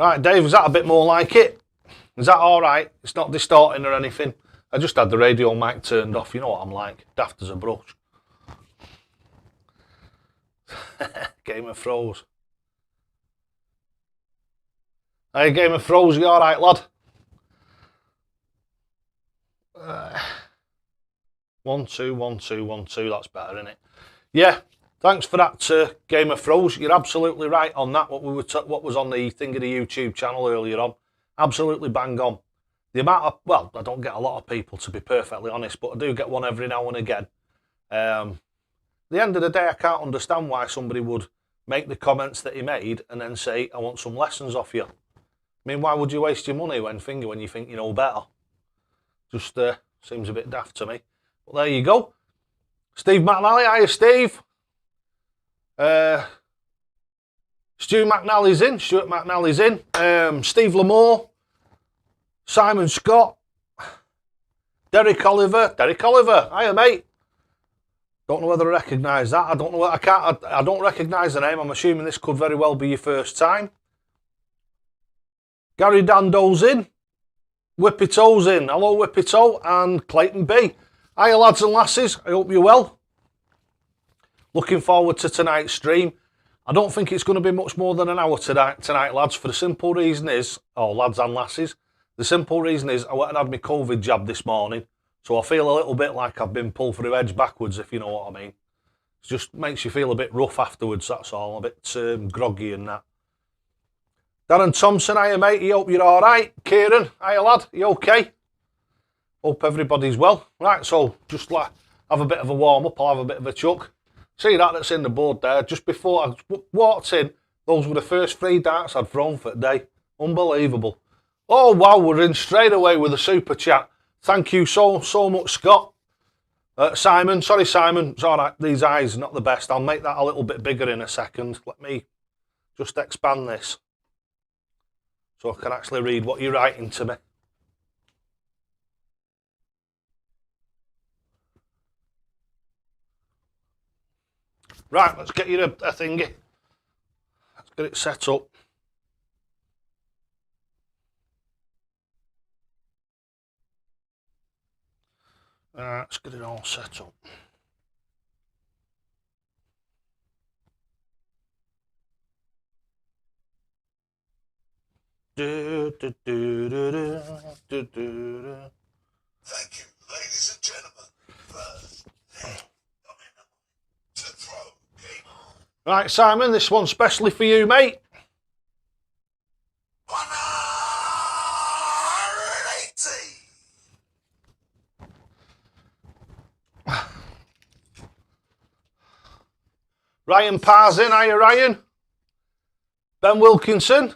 Right, Dave, is that a bit more like it? Is that alright? It's not distorting or anything. I just had the radio mic turned off. You know what I'm like. Daft as a brush. Game of Thrones. Hey, Game of Thrones, you alright, lad? 1 2 1 2 1 2. That's better, isn't it? Yeah. Thanks for that, Game of Thrones. You're absolutely right on that. What was on the thing of the YouTube channel earlier on, absolutely bang on. The amount of, well, I don't get a lot of people, to be perfectly honest, but I do get one every now and again. At the end of the day, I can't understand why somebody would make the comments that he made and then say, "I want some lessons off you." I mean, why would you waste your money when you think you know better? Just seems a bit daft to me. But there you go. Steve McNally, hiya, Steve. Stuart McNally's in. Steve Lamore, Simon Scott, Derek Oliver, hiya mate. Don't know whether I recognise that. I don't recognise the name. I'm assuming this could very well be your first time. Gary Dando's in. Whippito's in. Hello Whippito and Clayton B. Hiya lads and lasses. I hope you're well. Looking forward to tonight's stream. I don't think it's going to be much more than an hour tonight, lads, for the simple reason is, lads and lasses, the simple reason is I went and had my COVID jab this morning, so I feel a little bit like I've been pulled through edge backwards, if you know what I mean. It just makes you feel a bit rough afterwards, that's all, a bit groggy and that. Darren Thompson, hiya mate, I hope you're alright. Kieran, hiya lad, you okay? Hope everybody's well. Right, so just like have a bit of a warm up, I'll have a bit of a chuck. See that's in the board there. Just before I walked in, those were the first 3 darts I'd thrown for the day. Unbelievable. Oh wow, we're in straight away with a super chat. Thank you so much, Scott. Simon, sorry Simon, it's alright, these eyes are not the best. I'll make that a little bit bigger in a second. Let me just expand this so I can actually read what you're writing to me. Right, let's get you a thingy. Let's get it set up. Let's get it all set up. Thank you, ladies and gentlemen, for to throw game on. Right, Simon, this one's specially for you, mate. 180. Ryan Parzin, hiya Ryan. Ben Wilkinson.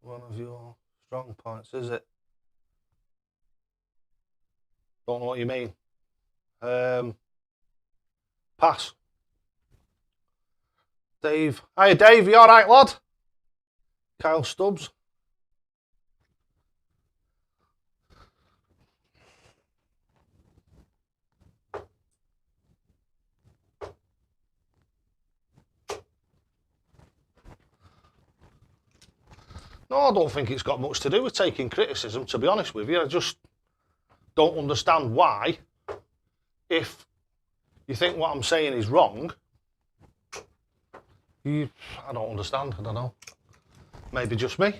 One of your strong points, is it? Don't know what you mean. Pass. Dave. Hiya Dave, you alright lad? Kyle Stubbs. No, I don't think it's got much to do with taking criticism, to be honest with you. I just don't understand why, if you think what I'm saying is wrong, I don't understand, I don't know. Maybe just me.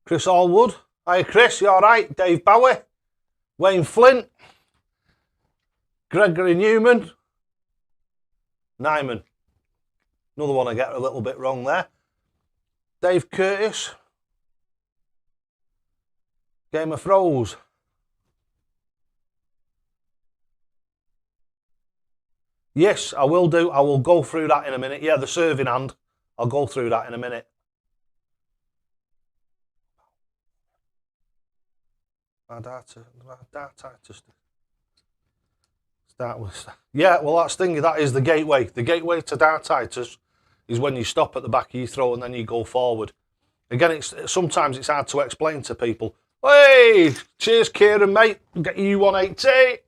Chris Allwood. Hi Chris, you alright? Dave Bowie. Wayne Flint. Gregory Newman. Nyman. Another one I get a little bit wrong there. Dave Curtis. Game of Thrones. Yes, I will do. I will go through that in a minute. Yeah, the serving hand. I'll go through that in a minute. Dartitis. Start with. Yeah, well, that's the thing. That is the gateway. The gateway to dartitis is when you stop at the back of your throat and then you go forward. Again, sometimes it's hard to explain to people. Hey, cheers, Kieran, mate. Get you 180.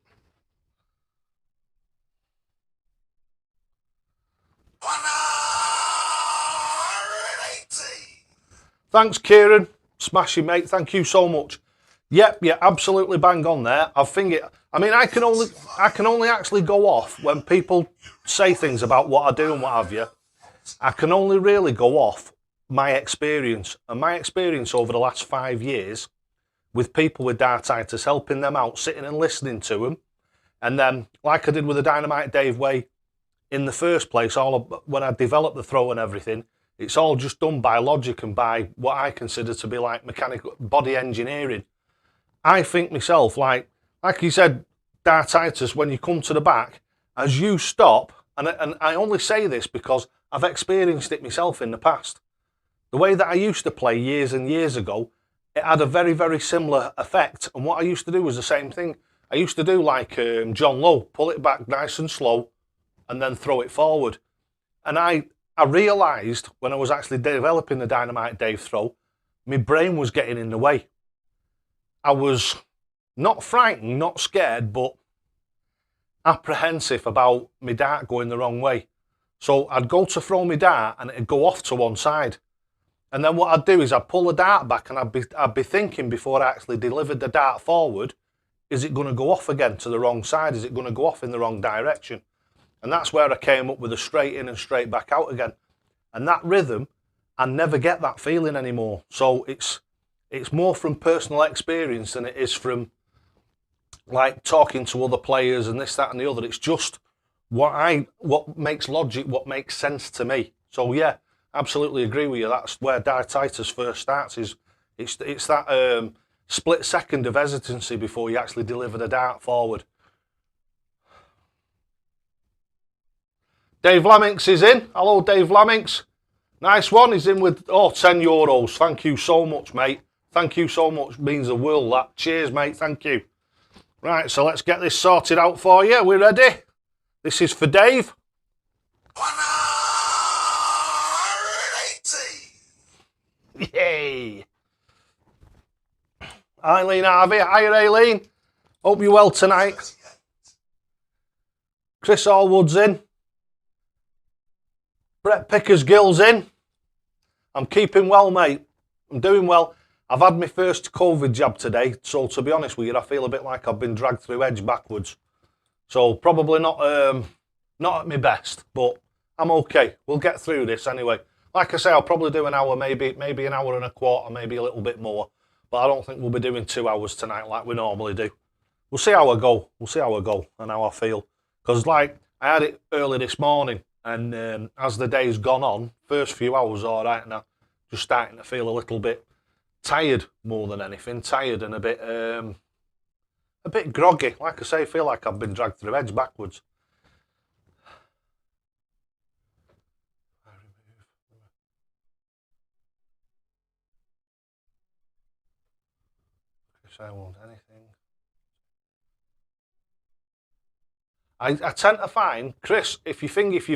Thanks, Kieran. Smashing, mate. Thank you so much. Yep, yeah, absolutely bang on there. I think it. I mean, I can only actually go off when people say things about what I do and what have you. I can only really go off my experience, and my experience over the last 5 years with people with dartitis, helping them out, sitting and listening to them, and then like I did with the Dynamite Dave way in the first place, when I developed the throw and everything, it's all just done by logic and by what I consider to be like mechanical body engineering. I think myself, like you said, dartitis, when you come to the back, as you stop, and I only say this because I've experienced it myself in the past. The way that I used to play years and years ago, it had a very, very similar effect. And what I used to do was the same thing. I used to do like John Lowe, pull it back nice and slow, and then throw it forward. And I realised when I was actually developing the Dynamite Dave throw, my brain was getting in the way. I was not frightened, not scared, but apprehensive about my dart going the wrong way. So I'd go to throw my dart and it'd go off to one side. And then what I'd do is I'd pull the dart back and I'd be thinking before I actually delivered the dart forward, is it going to go off again to the wrong side? Is it going to go off in the wrong direction? And that's where I came up with a straight in and straight back out again. And that rhythm, I never get that feeling anymore. So it's more from personal experience than it is from like talking to other players and this, that and the other. It's just what makes logic, what makes sense to me. So yeah, absolutely agree with you. That's where dartitis first starts. It's that split second of hesitancy before you actually deliver the dart forward. Dave Laminx is in. Hello, Dave Laminx. Nice one. He's in with, €10. Thank you so much, mate. Thank you so much. Means the world, that. Cheers, mate. Thank you. Right, so let's get this sorted out for you. We're ready. This is for Dave. 180. Yay. Eileen Harvey. Hiya, Eileen. Hope you're well tonight. Chris Allwood's in. Brett Pickersgill's in. I'm keeping well, mate. I'm doing well. I've had my first COVID jab today, so to be honest with you, I feel a bit like I've been dragged through edge backwards. So probably not at my best, but I'm okay. We'll get through this anyway. Like I say, I'll probably do an hour, maybe an hour and a quarter, maybe a little bit more. But I don't think we'll be doing 2 hours tonight like we normally do. We'll see how I go. We'll see how I go and how I feel. Because like I had it early this morning, and as the day's gone on, first few hours all right, and I'm just starting to feel a little bit tired more than anything. Tired and a bit groggy. Like I say, I feel like I've been dragged through edge backwards. I want anything. I tend to find, Chris, if you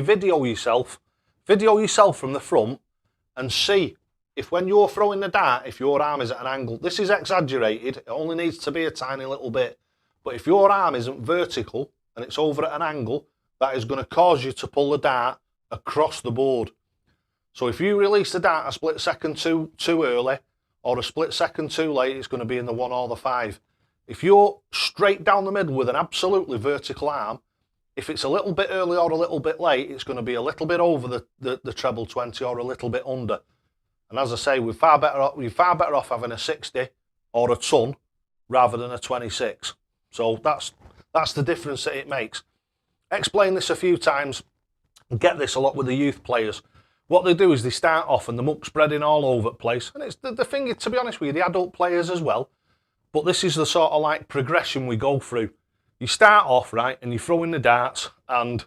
video yourself from the front and see if when you're throwing the dart, if your arm is at an angle, this is exaggerated, it only needs to be a tiny little bit, but if your arm isn't vertical and it's over at an angle, that is going to cause you to pull the dart across the board. So if you release the dart a split second too early, or a split second too late, it's going to be in the 1 or the 5. If you're straight down the middle with an absolutely vertical arm, if it's a little bit early or a little bit late, it's going to be a little bit over the treble 20 or a little bit under. And as I say, we're far better off having a 60 or a ton rather than a 26. So that's the difference that it makes. Explain this a few times. Get this a lot with the youth players. What they do is they start off and the muck spreading all over the place. And it's the thing, to be honest with you, the adult players as well. But this is the sort of like progression we go through. You start off, right, and you're throwing the darts and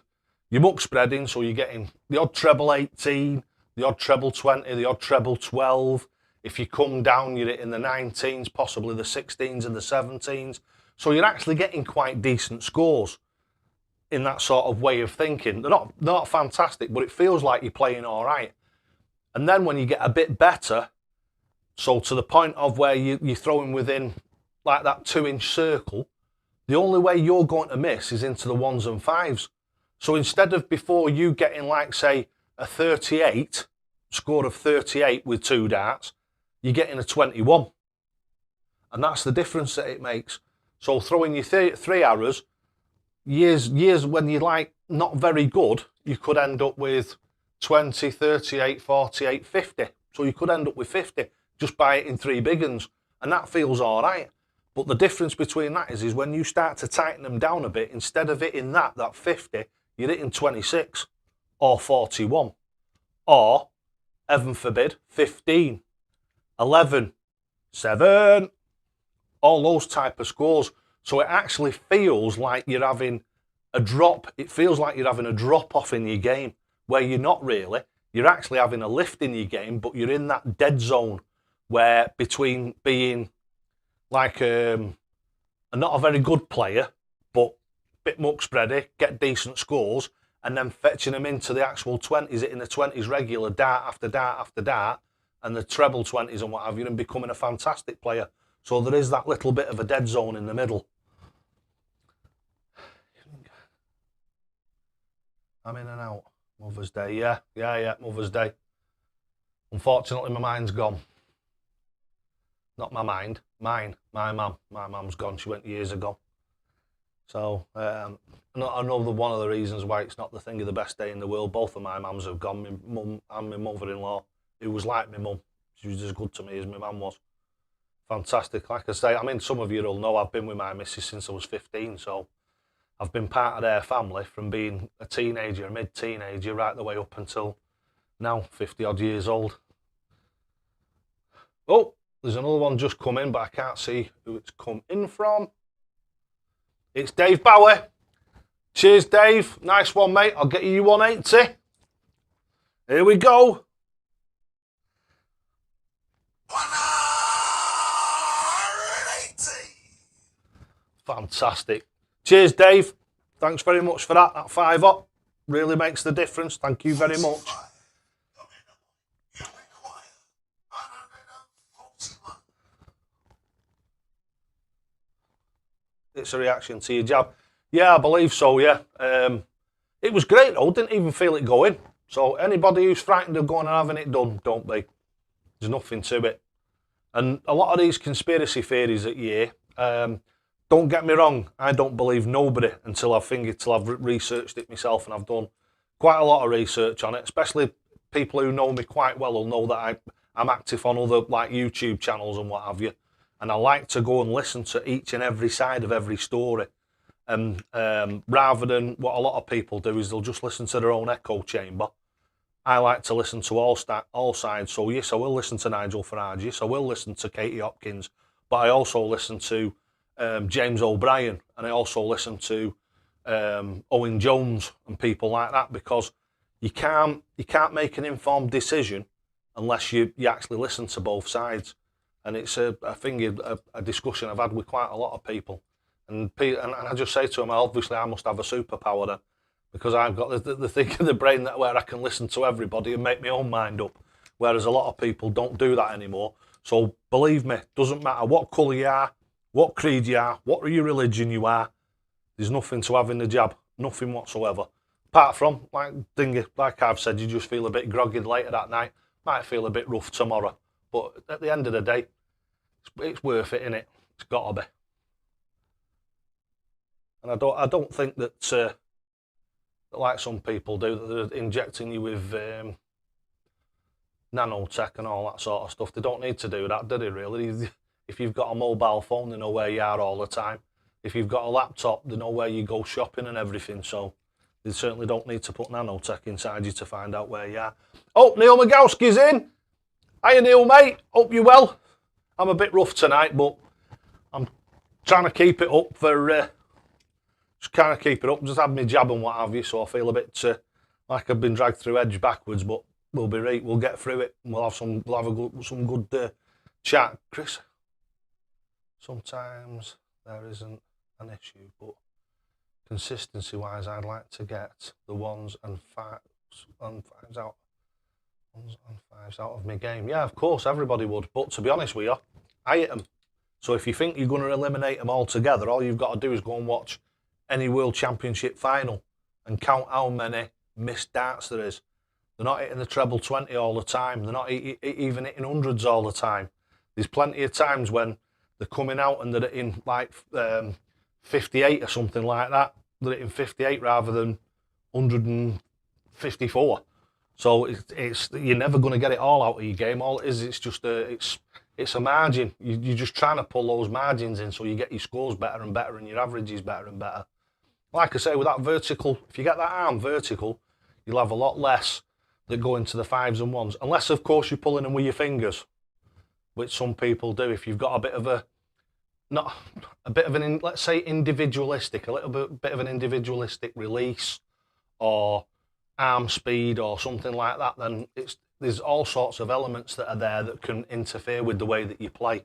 you're muck spreading, so you're getting the odd treble 18, the odd treble 20, the odd treble 12. If you come down, you're in the 19s, possibly the 16s and the 17s. So you're actually getting quite decent scores in that sort of way of thinking. They're not fantastic, but it feels like you're playing all right. And then when you get a bit better, so to the point of where you're throwing within like that 2-inch circle, the only way you're going to miss is into the 1s and 5s. So instead of before you getting like, say, a 38, score of 38 with 2 darts, you're getting a 21. And that's the difference that it makes. So throwing your 3 arrows, years when you're like not very good, you could end up with 20, 38, 48, 50. So you could end up with 50 just by hitting 3 big uns. And that feels all right. But the difference between that is when you start to tighten them down a bit, instead of hitting that 50, you're hitting 26 or 41 or, heaven forbid, 15, 11, 7, all those type of scores. So it actually feels like you're having a drop. It feels like you're having a drop off in your game where you're not really. You're actually having a lift in your game, but you're in that dead zone where between being like not a very good player, but a bit muck spready, get decent scores, and then fetching them into the actual 20s, hitting the 20s regular, dart after dart after dart, and the treble 20s and what have you, and becoming a fantastic player. So there is that little bit of a dead zone in the middle. I'm in and out. Mother's Day, yeah, Mother's Day. Unfortunately, my mind's gone. Not my mind, mine, my mum. My mum's gone, she went years ago. So, another one of the reasons why it's not the thing of the best day in the world, both of my mums have gone, my mum and my mother-in-law, who was like my mum. She was as good to me as my mum was. Fantastic. Like I say, I mean, some of you will know I've been with my missus since I was 15, so I've been part of their family from being a teenager, a mid-teenager, right the way up until now, 50-odd years old. Oh, there's another one just come in, but I can't see who it's come in from. It's Dave Bower. Cheers, Dave. Nice one, mate. I'll get you 180. Here we go. 180. Fantastic. Cheers, Dave. Thanks very much for that. That 5-up really makes the difference. Thank you very much. It's a reaction to your jab. Yeah, I believe so, yeah. It was great though, didn't even feel it go in. So anybody who's frightened of going and having it done, don't be. There's nothing to it. And a lot of these conspiracy theories that you hear, don't get me wrong, I don't believe nobody until I've researched it myself, and I've done quite a lot of research on it, especially people who know me quite well will know that I'm active on other like YouTube channels and what have you. And I like to go and listen to each and every side of every story. And rather than what a lot of people do is they'll just listen to their own echo chamber. I like to listen to all sides. So yes, I will listen to Nigel Farage. Yes, I will listen to Katie Hopkins. But I also listen to James O'Brien. And I also listen to Owen Jones and people like that, because you can't make an informed decision unless you actually listen to both sides. And it's a discussion I've had with quite a lot of people. And I just say to them, obviously I must have a superpower then, because I've got the thing in the brain where I can listen to everybody and make my own mind up, whereas a lot of people don't do that anymore. So believe me, doesn't matter what colour you are, what creed you are, what your religion you are, there's nothing to have in the jab, nothing whatsoever. Apart from, like I've said, you just feel a bit groggy later that night, might feel a bit rough tomorrow. But at the end of the day, it's worth it, innit? It's got to be. And I don't think that, like some people do, that they're injecting you with nanotech and all that sort of stuff. They don't need to do that, do they, really? If you've got a mobile phone, they know where you are all the time. If you've got a laptop, they know where you go shopping and everything. So they certainly don't need to put nanotech inside you to find out where you are. Oh, Neil Magowski's in. Hiya Neil, mate. Hope you're well. I'm a bit rough tonight, but I'm trying to keep it up for... just kind of keep it up. Just had my jab and what have you, so I feel a bit like I've been dragged through edge backwards, but we'll be right. We'll get through it. And we'll have some good chat. Chris, sometimes there isn't an issue, but consistency-wise, I'd like to get the ones and fives out of my game. Yeah, of course, everybody would. But to be honest with you, I hit them. So if you think you're going to eliminate them altogether, all you've got to do is go and watch any World Championship final and count how many missed darts there is. They're not hitting the treble 20 all the time. They're not even hitting hundreds all the time. There's plenty of times when they're coming out and they're hitting like 58 or something like that. They're hitting 58 rather than 154. So it's you're never going to get it all out of your game. All it is, it's just it's a margin. You're just trying to pull those margins in so you get your scores better and better and your averages better and better. Like I say, with that vertical, if you get that arm vertical, you'll have a lot less that go into the 5s and 1s. Unless, of course, you're pulling them with your fingers, which some people do. If you've got a bit of an, let's say, individualistic, a little bit of an individualistic release or arm speed or something like that, then there's all sorts of elements that are there that can interfere with the way that you play.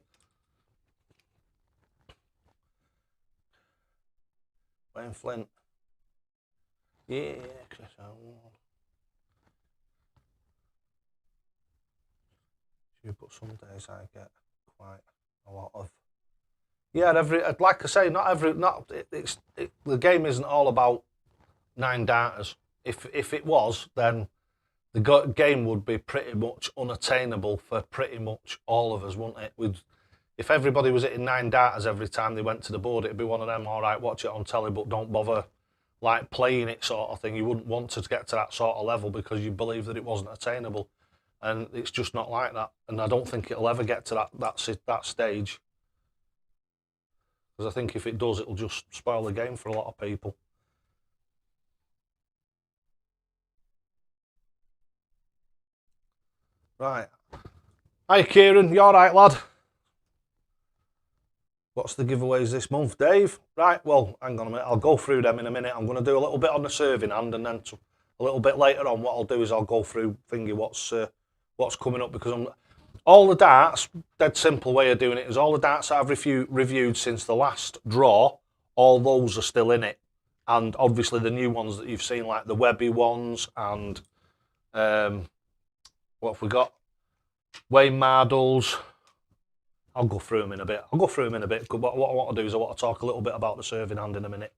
Wayne Flint. Yeah, Chris. But some days I get quite a lot of. Yeah, like I say, the game isn't all about 9 darters. If it was, then the game would be pretty much unattainable for pretty much all of us, wouldn't it? If everybody was hitting 9 darters every time they went to the board, it'd be one of them, all right, watch it on telly, but don't bother like playing it sort of thing. You wouldn't want to get to that sort of level because you believe that it wasn't attainable. And it's just not like that. And I don't think it'll ever get to that stage. Because I think if it does, it'll just spoil the game for a lot of people. Right. Hi, Kieran. You all right, lad? What's the giveaways this month, Dave? Right, well, hang on a minute. I'll go through them in a minute. I'm going to do a little bit on the serving hand, and then a little bit later on, what I'll do is I'll go through what's coming up, because all the darts, dead simple way of doing it, is all the darts I've reviewed since the last draw, all those are still in it. And obviously the new ones that you've seen, like the Webby ones and what have we got? Wayne Mardles. I'll go through them in a bit. But what I want to do is I want to talk a little bit about the serving hand in a minute.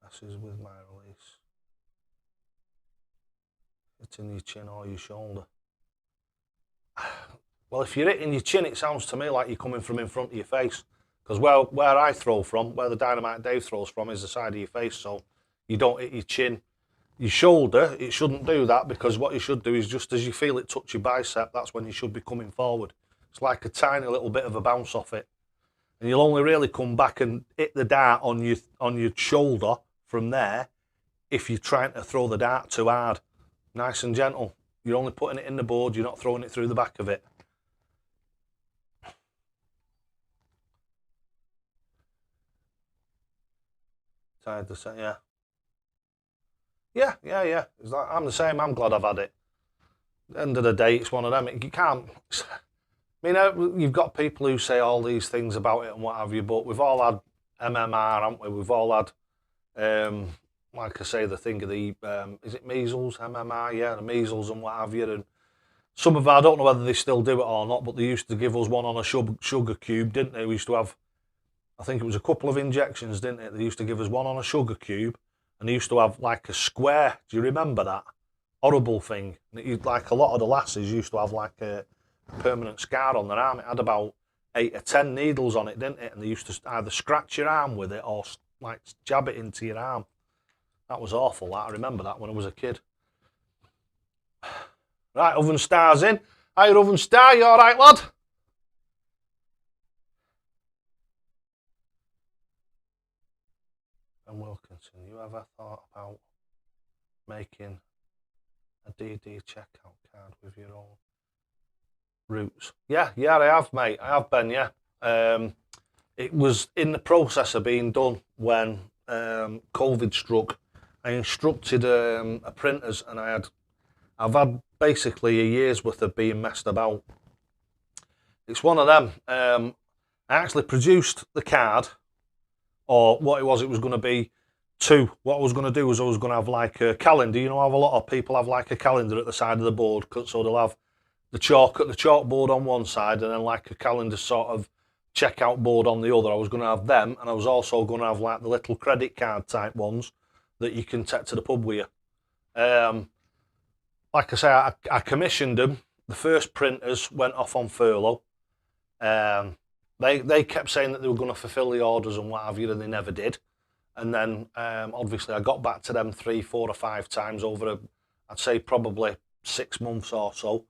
This is with my release. It's in your chin or your shoulder. Well, if you're hitting your chin, it sounds to me like you're coming from in front of your face. Because where I throw from, where the Dynamite Dave throws from, is the side of your face. So you don't hit your chin. Your shoulder, it shouldn't do that, because what you should do is just as you feel it touch your bicep, that's when you should be coming forward. It's like a tiny little bit of a bounce off it. And you'll only really come back and hit the dart on your shoulder from there if you're trying to throw the dart too hard. Nice and gentle. You're only putting it in the board, you're not throwing it through the back of it. Tired to say, yeah. Yeah. It's like, I'm the same. I'm glad I've had it. At the end of the day, it's one of them. You can't. I mean, you've got people who say all these things about it and what have you, but we've all had MMR, haven't we? We've all had, like I say, the thing of the, is it measles, MMR? Yeah, the measles and what have you. And some of them, I don't know whether they still do it or not, but they used to give us one on a sugar cube, didn't they? We used to have, I think it was a couple of injections, didn't it? They used to give us one on a sugar cube. And they used to have like a square. Do you remember that? Horrible thing. Like a lot of the lasses used to have like a permanent scar on their arm. It had about 8 or 10 needles on it, didn't it? And they used to either scratch your arm with it or like jab it into your arm. That was awful. I remember that when I was a kid. Right, Oven Star's in. Hi, Oven Star. You all right, lad? And Wilkinson, you ever thought about making a DD checkout card with your own routes? Yeah, I have, mate. I have, Ben, yeah. It was in the process of being done when COVID struck. I instructed printers, and I've had basically a year's worth of being messed about. It's one of them. I actually produced the card, or what it was going to be two. What I was going to do was I was going to have like a calendar. You know how a lot of people have like a calendar at the side of the board, so they'll have the chalkboard on one side and then like a calendar sort of checkout board on the other. I was going to have them, and I was also going to have like the little credit card type ones that you can take to the pub with you. Like I say, I commissioned them. The first printers went off on furlough. They kept saying that they were going to fulfil the orders and what have you, and they never did. And then obviously I got back to them 3, 4 or 5 times over I'd say probably 6 months or so.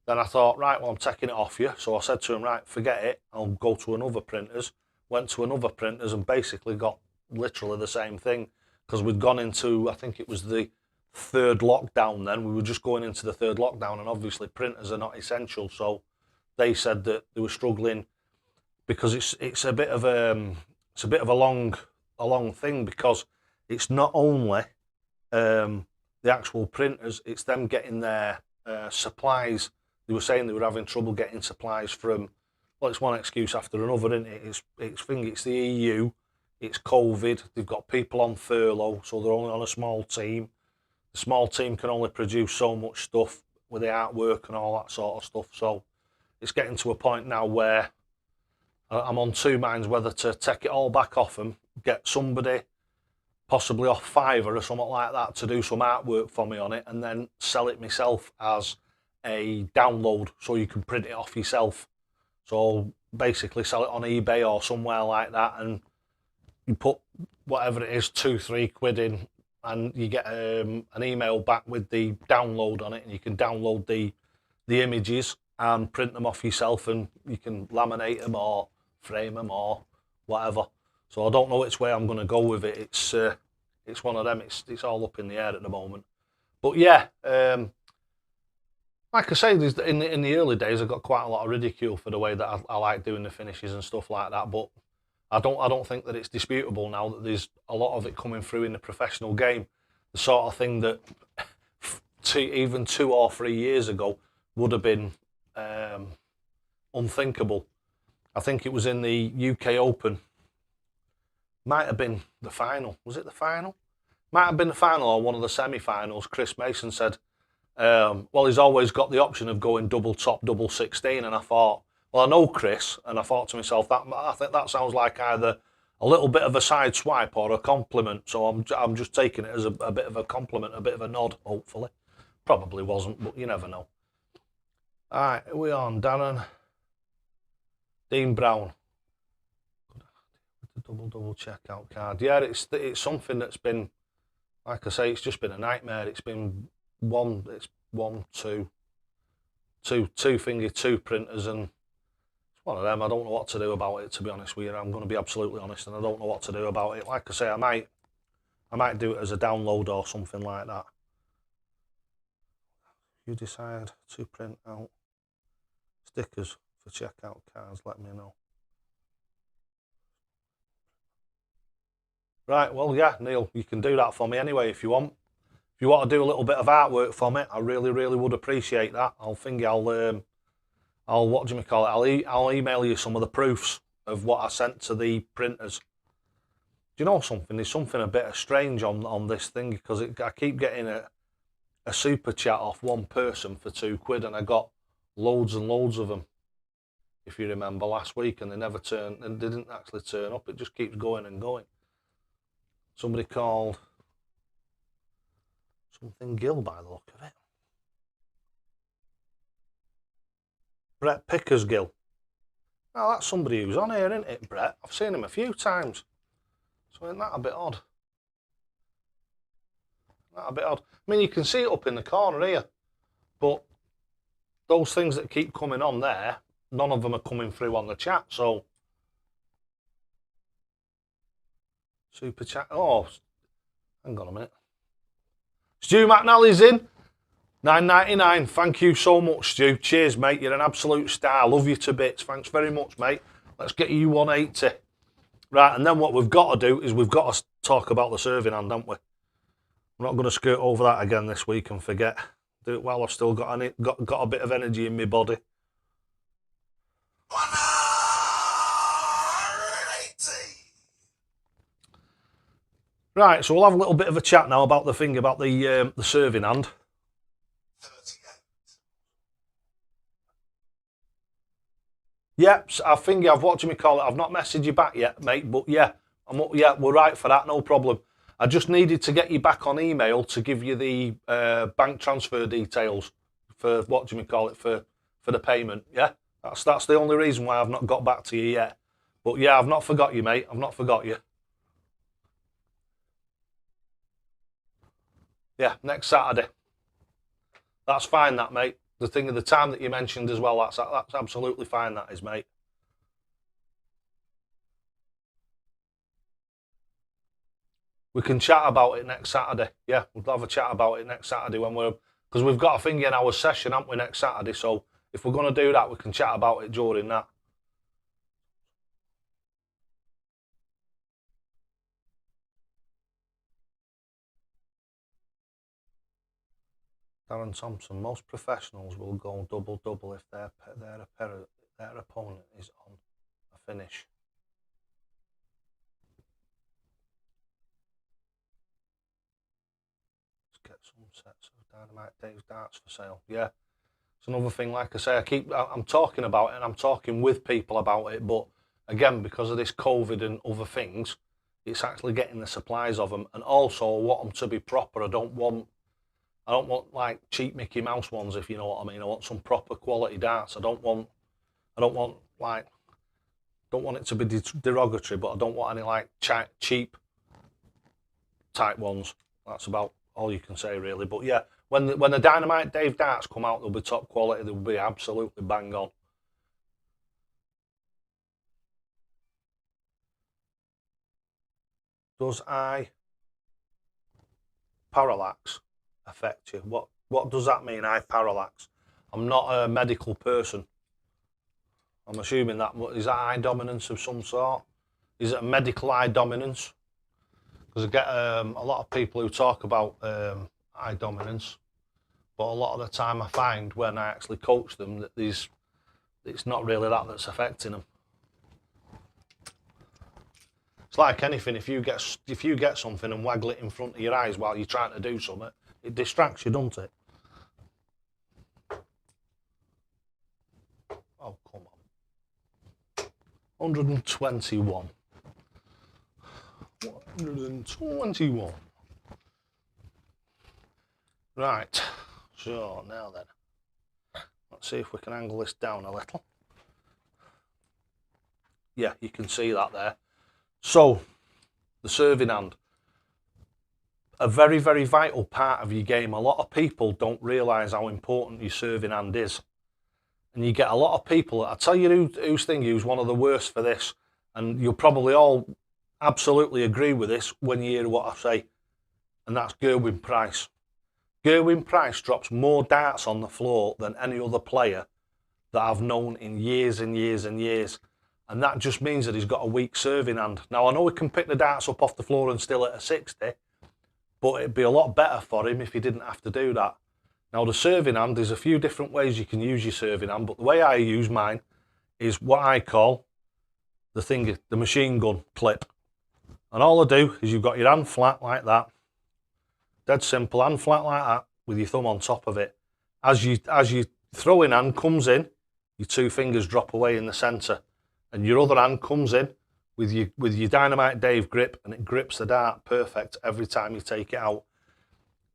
Then I thought, right, well, I'm taking it off you. So I said to him, right, forget it. I'll go to another printers. Went to another printers and basically got literally the same thing, because we'd gone into, I think it was the 3rd lockdown then. We were just going into the 3rd lockdown, and obviously printers are not essential. So they said that they were struggling because it's a bit of a long thing, because it's not only the actual printers, it's them getting their supplies. They were saying they were having trouble getting supplies from, well, it's one excuse after another, isn't it? It's the EU, it's COVID, they've got people on furlough, so they're only on a small team. The small team can only produce so much stuff with the artwork and all that sort of stuff. So it's getting to a point now where I'm on 2 minds whether to take it all back off them, get somebody possibly off Fiverr or something like that to do some artwork for me on it, and then sell it myself as a download so you can print it off yourself. So basically sell it on eBay or somewhere like that, and you put whatever it is, 2-3 quid in, and you get an email back with the download on it, and you can download the images and print them off yourself, and you can laminate them or frame them or whatever. So I don't know which way I'm going to go with it. It's one of them. It's all up in the air at the moment. But yeah, like I say, in the early days, I got quite a lot of ridicule for the way that I like doing the finishes and stuff like that. But I don't think that it's disputable now that there's a lot of it coming through in the professional game. The sort of thing that even 2 or 3 years ago would have been unthinkable. I think it was in the UK Open. Might have been the final. Was it the final? Might have been the final or one of the semi-finals. Chris Mason said, well, he's always got the option of going double top, double 16. And I thought, well, I know Chris, and I thought to myself, I think that sounds like either a little bit of a side swipe or a compliment. So I'm just taking it as a bit of a compliment, a bit of a nod, hopefully. Probably wasn't, but you never know. All right, here we are on Darren. Dean Brown. Double checkout card. Yeah, it's something that's been, like I say, it's just been a nightmare. It's been two printers, and it's one of them. I don't know what to do about it, to be honest with you. I'm going to be absolutely honest, and I don't know what to do about it. Like I say, I might do it as a download or something like that. If you decide to print out stickers for checkout cards, let me know. Right, well, yeah, Neil, you can do that for me anyway if you want. If you want to do a little bit of artwork for me, I really, really would appreciate that. I'll what do you call it? I'll email you some of the proofs of what I sent to the printers. Do you know something? There's something a bit strange on this thing, because I keep getting a super chat off one person for 2 quid, and I got loads and loads of them. If you remember last week, and they didn't actually turn up. It just keeps going and going. Somebody called something Gill by the look of it. Brett Pickersgill. Oh, that's somebody who's on here, isn't it, Brett? I've seen him a few times. So isn't that a bit odd? I mean, you can see it up in the corner here, but those things that keep coming on there, none of them are coming through on the chat, so super chat. Oh, hang on a minute. Stu McNally's in. $9.99. Thank you so much, Stu. Cheers, mate. You're an absolute star. Love you to bits. Thanks very much, mate. Let's get you 180. Right, and then what we've got to do is we've got to talk about the serving hand, haven't we? I'm not going to skirt over that again this week and forget. Do it while I've still got a bit of energy in my body. 180. Right, so we'll have a little bit of a chat now about the thing about the serving hand. 38. Yep, I think I've what do you call it? I've not messaged you back yet, mate. But yeah, yeah, we're right for that. No problem. I just needed to get you back on email to give you the bank transfer details for what do you call it for the payment. Yeah, that's the only reason why I've not got back to you yet. But yeah, I've not forgot you, mate. I've not forgot you. Yeah, next Saturday. That's fine, that mate. The thing of the time that you mentioned as well. That's absolutely fine. That is, mate. We can chat about it next Saturday. Yeah, we'll have a chat about it next Saturday because we've got a thing in our session, haven't we, next Saturday? So if we're going to do that, we can chat about it during that. Darren Thompson, most professionals will go double-double if their opponent is on a finish. Let's get some sets of Dynamite Dave's darts for sale. Yeah, it's another thing, like I say, I'm talking about it and I'm talking with people about it, but again, because of this COVID and other things, it's actually getting the supplies of them. And also, I want them to be proper. I don't want like cheap Mickey Mouse ones, if you know what I mean. I want some proper quality darts. I don't want it to be derogatory, but I don't want any like cheap type ones. That's about all you can say, really. But yeah, when the Dynamite Dave darts come out, they'll be top quality. They'll be absolutely bang on. Does eye parallax affect you? What does that mean, eye parallax? I'm not a medical person. I'm assuming that is that eye dominance of some sort. Is it a medical eye dominance? Because I get a lot of people who talk about eye dominance, but a lot of the time I find when I actually coach them that it's not really that's affecting them. It's like anything. If you get something and waggle it in front of your eyes while you're trying to do something, it distracts you, doesn't it? Oh, come on. 121. 121. Right. So now then, let's see if we can angle this down a little. Yeah, you can see that there. So, the serving hand. A very, very vital part of your game. A lot of people don't realise how important your serving hand is. And you get a lot of people, I tell you who's one of the worst for this, and you'll probably all absolutely agree with this when you hear what I say, and that's Gerwin Price. Gerwin Price drops more darts on the floor than any other player that I've known in years and years and years. And that just means that he's got a weak serving hand. Now, I know he can pick the darts up off the floor and still at a 60, but it'd be a lot better for him if he didn't have to do that. Now, the serving hand, there's a few different ways you can use your serving hand, but the way I use mine is what I call the machine gun clip. And all I do is you've got your hand flat like that, dead simple, hand flat like that, with your thumb on top of it. As your throwing hand comes in, your two fingers drop away in the centre, and your other hand comes in with your Dynamite Dave grip, and it grips the dart perfect every time you take it out.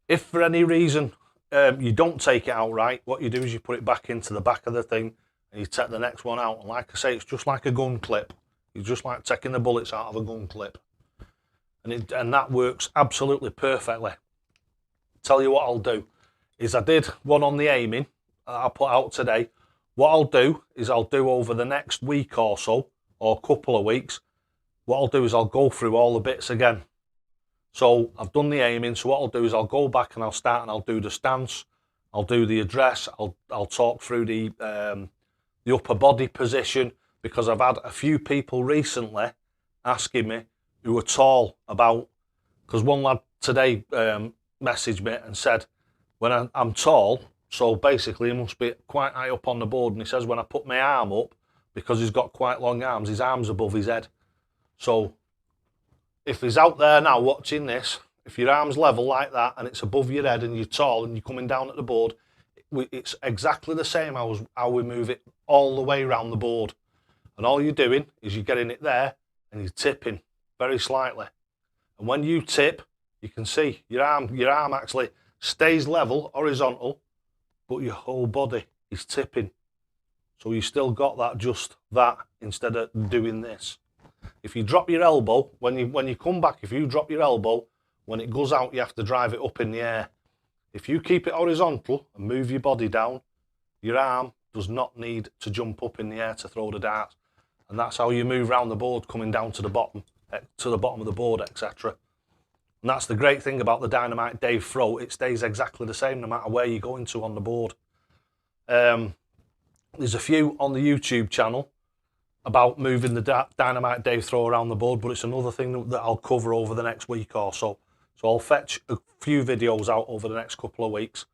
If for any reason you don't take it out right, what you do is you put it back into the back of the thing, and you take the next one out. And like I say, it's just like a gun clip. You're just like taking the bullets out of a gun clip, and that works absolutely perfectly. Tell you what I'll do is I did one on the aiming I put out today. What I'll do is I'll do over the next week or so, or a couple of weeks, what I'll do is I'll go through all the bits again. So I've done the aiming, so what I'll do is I'll go back and I'll start and I'll do the stance, I'll do the address, I'll talk through the upper body position, because I've had a few people recently asking me who are tall about, because one lad today messaged me and said, when I'm tall, so basically he must be quite high up on the board, and he says when I put my arm up, because he's got quite long arms, his arm's above his head. So if he's out there now watching this, if your arm's level like that and it's above your head and you're tall and you're coming down at the board, it's exactly the same as how we move it all the way around the board. And all you're doing is you're getting it there and you're tipping very slightly. And when you tip, you can see your arm actually stays level, horizontal, but your whole body is tipping. So you still got that, just that, instead of doing this. If you drop your elbow, when you come back, if you drop your elbow, when it goes out, you have to drive it up in the air. If you keep it horizontal and move your body down, your arm does not need to jump up in the air to throw the darts. And that's how you move around the board, coming down to the bottom of the board, etc. And that's the great thing about the Dynamite Dave throw. It stays exactly the same no matter where you're going to on the board. There's a few on the YouTube channel about moving the Dynamite Dave throw around the board, but it's another thing that I'll cover over the next week or so. So I'll fetch a few videos out over the next couple of weeks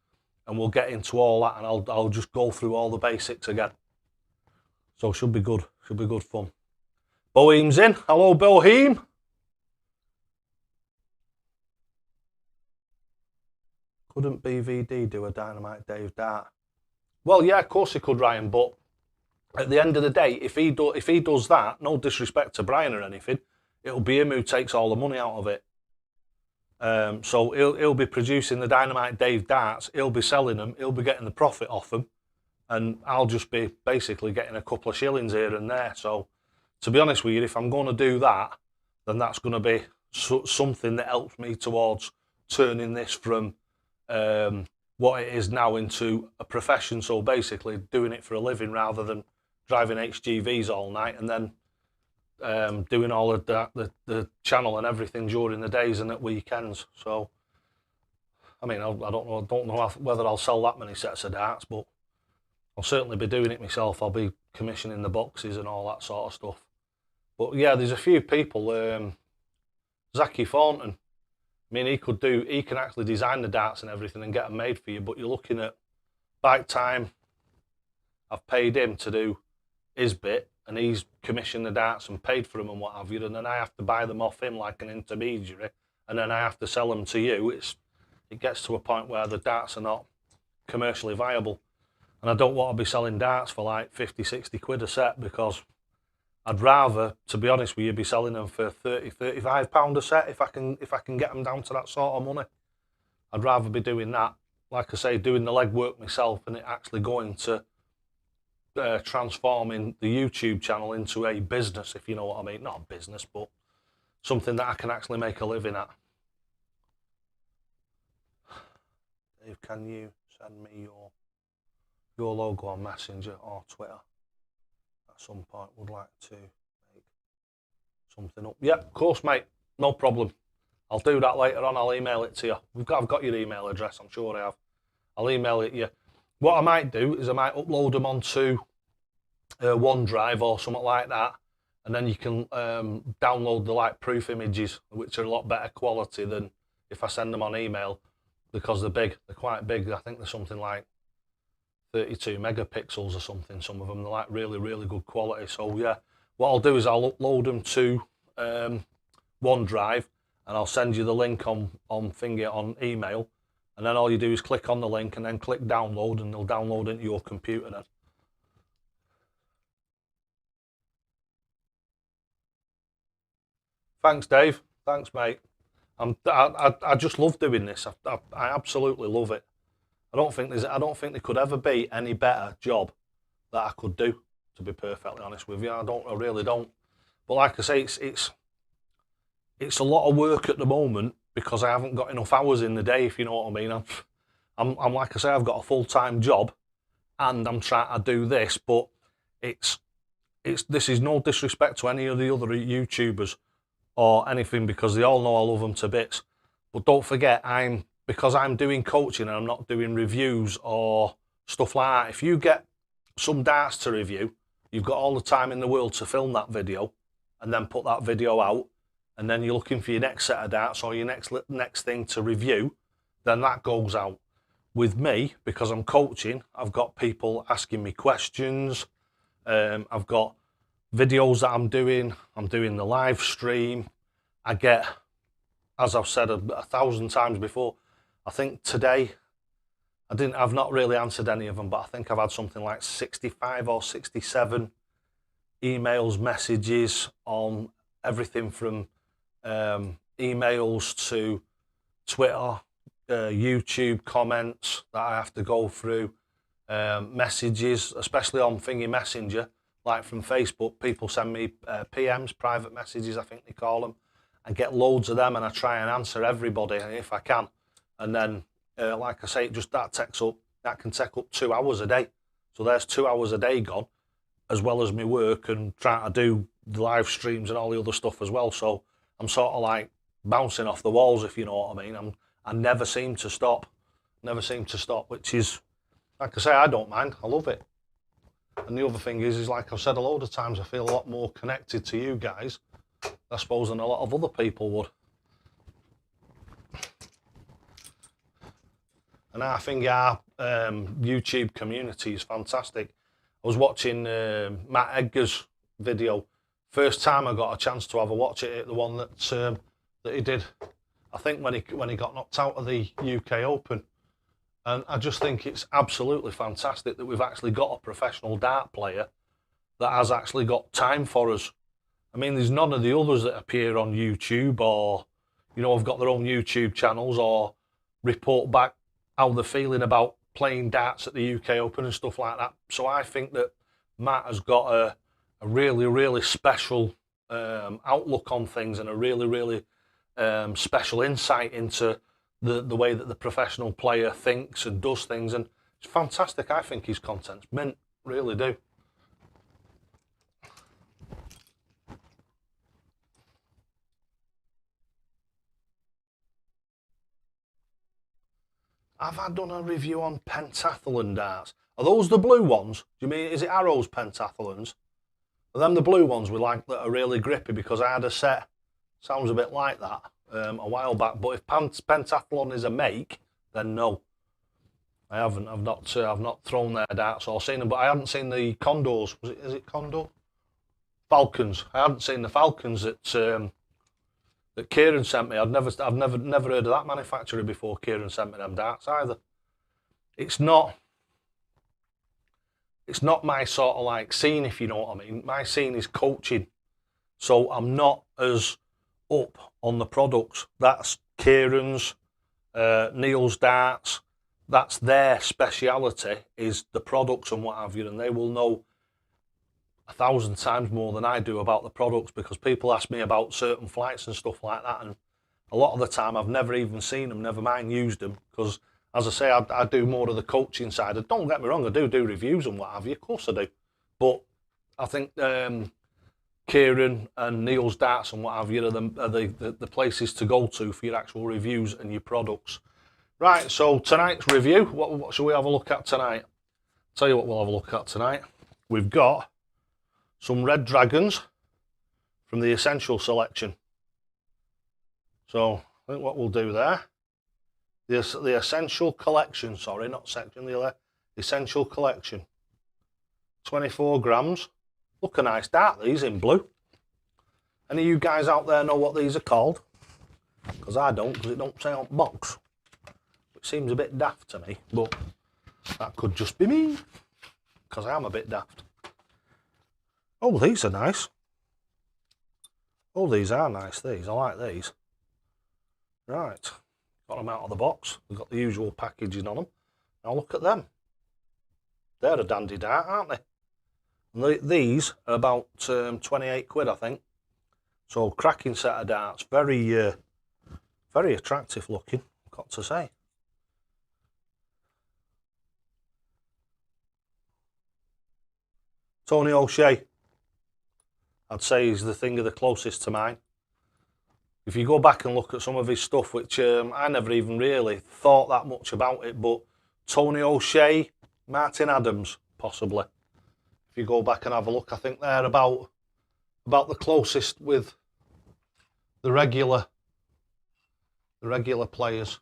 and we'll get into all that, and I'll just go through all the basics again. So should be good fun. Bohem's in. Hello, Bohem. Couldn't BVD do a Dynamite Dave dart? Well, yeah, of course he could, Ryan, but at the end of the day, if he does that, no disrespect to Brian or anything, it'll be him who takes all the money out of it. So he'll be producing the Dynamite Dave darts, he'll be selling them, he'll be getting the profit off them, and I'll just be basically getting a couple of shillings here and there. So to be honest with you, if I'm going to do that, then that's going to be something that helps me towards turning this from what it is now into a profession. So basically doing it for a living rather than driving HGVs all night and then doing all of the channel and everything during the days and at weekends. So I mean, I don't know whether I'll sell that many sets of darts, but I'll certainly be doing it myself. I'll be commissioning the boxes and all that sort of stuff. But yeah, there's a few people. Zachy Thornton, I mean, he can actually design the darts and everything and get them made for you, but you're looking at bike time. I've paid him to do his bit, and he's commissioned the darts and paid for them and what have you, and then I have to buy them off him like an intermediary, and then I have to sell them to you. It gets to a point where the darts are not commercially viable, and I don't want to be selling darts for like 50, 60 quid a set, because I'd rather, to be honest with you, be selling them for 30, 35 pound a set if I can get them down to that sort of money. I'd rather be doing that, like I say, doing the legwork myself, and it actually going to transforming the YouTube channel into a business, if you know what I mean. Not a business, but something that I can actually make a living at. Dave, can you send me your logo on Messenger or Twitter? At some point, would like to make something up. Yeah, of course, mate. No problem. I'll do that later on. I'll email it to you. I've got your email address. I'm sure I have. I'll email it to you. What I might do is I might upload them onto OneDrive or something like that, and then you can download the like proof images, which are a lot better quality than if I send them on email, because they're big. They're quite big. I think they're something like 32 megapixels or something. Some of them, they're like really, really good quality. So yeah, what I'll do is I'll upload them to OneDrive, and I'll send you the link on email, and then all you do is click on the link and then click download, and they'll download into your computer then. Thanks, Dave. Thanks, mate. I just love doing this. I absolutely love it. I don't think there could ever be any better job that I could do, to be perfectly honest with you. I really don't. But like I say, it's a lot of work at the moment because I haven't got enough hours in the day, if you know what I mean. I'm like I say, I've got a full-time job and I'm trying to do this, but this is no disrespect to any of the other YouTubers or anything, because they all know I love them to bits. But don't forget, because I'm doing coaching and I'm not doing reviews or stuff like that. If you get some darts to review, you've got all the time in the world to film that video and then put that video out, and then you're looking for your next set of darts or your next thing to review, then that goes out. With me, because I'm coaching, I've got people asking me questions, I've got videos that I'm doing the live stream. I get, as I've said 1,000 times before, I think today, I've not really answered any of them, but I think I've had something like 65 or 67 emails, messages, on everything from emails to Twitter, YouTube comments that I have to go through, messages, especially on Thingy Messenger, like from Facebook. People send me PMs, private messages, I think they call them, and get loads of them, and I try and answer everybody if I can. And then, like I say, that can take up 2 hours a day. So there's 2 hours a day gone, as well as my work and trying to do the live streams and all the other stuff as well. So I'm sort of like bouncing off the walls, if you know what I mean. I never seem to stop, which is, like I say, I don't mind. I love it. And the other thing is like I've said a load of times, I feel a lot more connected to you guys, I suppose, than a lot of other people would. And I think our YouTube community is fantastic. I was watching Matt Edgar's video. First time I got a chance to have a watch it, the one that he did, I think when he got knocked out of the UK Open. And I just think it's absolutely fantastic that we've actually got a professional dart player that has actually got time for us. I mean, there's none of the others that appear on YouTube or, you know, have got their own YouTube channels or report back how they're feeling about playing darts at the UK Open and stuff like that. So I think that Matt has got a really, really special outlook on things and a really, really special insight into the way that the professional player thinks and does things. And it's fantastic. I think his content's mint, really do. Have I done a review on pentathlon darts? Are those the blue ones? Do you mean, is it Arrow's pentathlons? Are them the blue ones with like that are really grippy? Because I had a set, sounds a bit like that, a while back. But if pentathlon is a make, then no, I haven't. I've not thrown their darts or seen them. But I hadn't seen the Condors. Is it Condor? Falcons. I hadn't seen the Falcons that Kieran sent me. I've never heard of that manufacturer before. Kieran sent me them darts either. It's not my sort of like scene, if you know what I mean. My scene is coaching, so I'm not as up on the products. That's Kieran's, Neil's darts. That's their speciality, is the products and what have you, and they will know 1,000 times more than I do about the products, because people ask me about certain flights and stuff like that, and a lot of the time I've never even seen them, never mind used them, because as I say, I do more of the coaching side. Don't get me wrong, I do reviews and what have you, of course I do, but I think Kieran and Neil's darts and what have you are the places to go to for your actual reviews and your products. Right, so tonight's review, what shall we have a look at tonight? Tell you what we'll have a look at tonight. We've got some Red Dragons from the Essential selection. So I think what we'll do there, the Essential collection, sorry, not section, the Essential collection. 24 grams. Look a nice dart, these in blue. Any of you guys out there know what these are called? Because I don't, because it don't say on box. It seems a bit daft to me, but that could just be me, because I am a bit daft. Oh, these are nice. Oh, these are nice, these. I like these. Right, got them out of the box. We've got the usual packaging on them. Now look at them. They're a dandy dart, aren't they? And these are about 28 quid, I think. So cracking set of darts. Very, very attractive looking, got to say. Tony O'Shea, I'd say he's the thing of the closest to mine. If you go back and look at some of his stuff, which I never even really thought that much about it, but Tony O'Shea, Martin Adams, possibly. If you go back and have a look, I think they're about the closest with the regular players.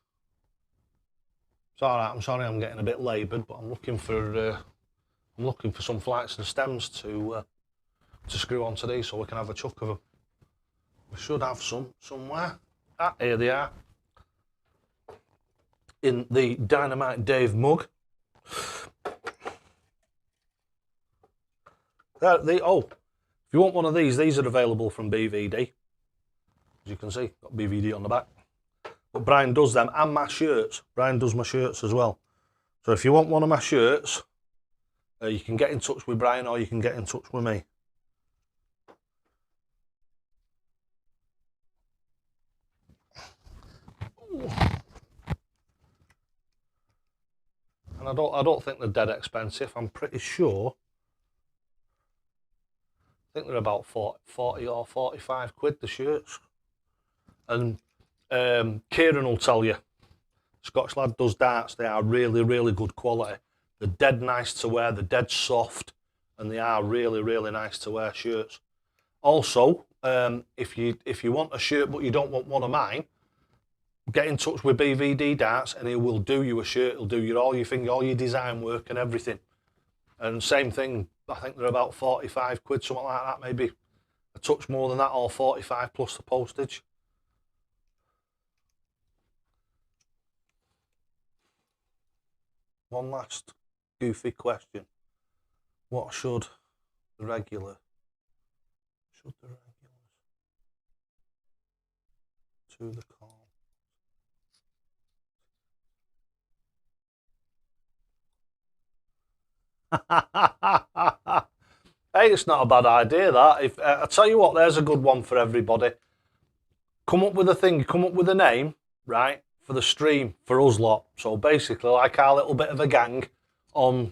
It's all right. I'm sorry, I'm getting a bit laboured, but I'm looking for some flights and stems to screw onto these so we can have a chuck of them. We should have some somewhere. Ah, here they are. In the Dynamite Dave mug. Oh, If you want one of these are available from BVD. As you can see, got BVD on the back. But Brian does them and my shirts. Brian does my shirts as well. So if you want one of my shirts, you can get in touch with Brian or you can get in touch with me. And I don't think they're dead expensive. I'm pretty sure. I think they're about 40 or 45 quid, the shirts. And Kieran will tell you, Scottish lad does darts, they are really, really good quality. They're dead nice to wear, they're dead soft, and they are really, really nice to wear shirts. Also, if you want a shirt but you don't want one of mine, get in touch with BVD Darts and he will do you a shirt. He'll do all your design work and everything. And same thing, I think they're about 45 quid, something like that, maybe a touch more than that, or 45 plus the postage. One last goofy question. What should the regulars to the call? Hey, it's not a bad idea that. If I tell you what, there's a good one for everybody. Come up with a thing, come up with a name, right, for the stream for us lot. So basically, like our little bit of a gang on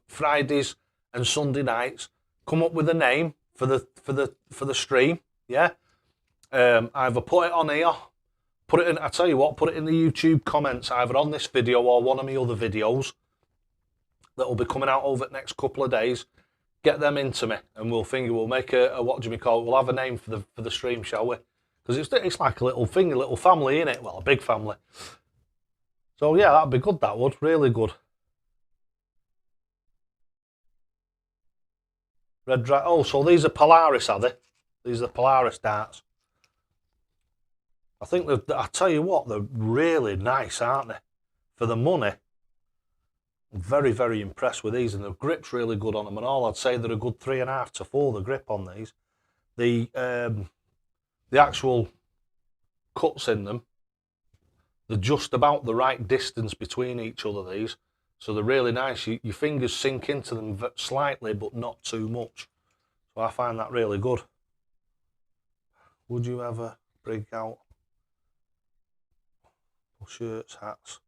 Fridays and Sunday nights. Come up with a name for the stream, yeah. Either put it on here, put it in. I tell you what, put it in the YouTube comments, either on this video or one of my other videos that will be coming out over the next couple of days. Get them into me, and we'll make a what do we call it? We'll have a name for the stream, shall we? Because it's like a little thing, a little family, innit? Well, a big family. So yeah, that'd be good. That would really good. Red Dragon. Oh, so these are Polaris, are they? These are Polaris darts. I think I tell you what, they're really nice, aren't they? For the money. I'm very, very impressed with these, and the grip's really good on them and all. I'd say they're a good 3.5 to 4, the grip on these. The actual cuts in them, they're just about the right distance between each other, these. So they're really nice. Your fingers sink into them slightly, but not too much. So I find that really good. Would you ever bring out shirts, hats?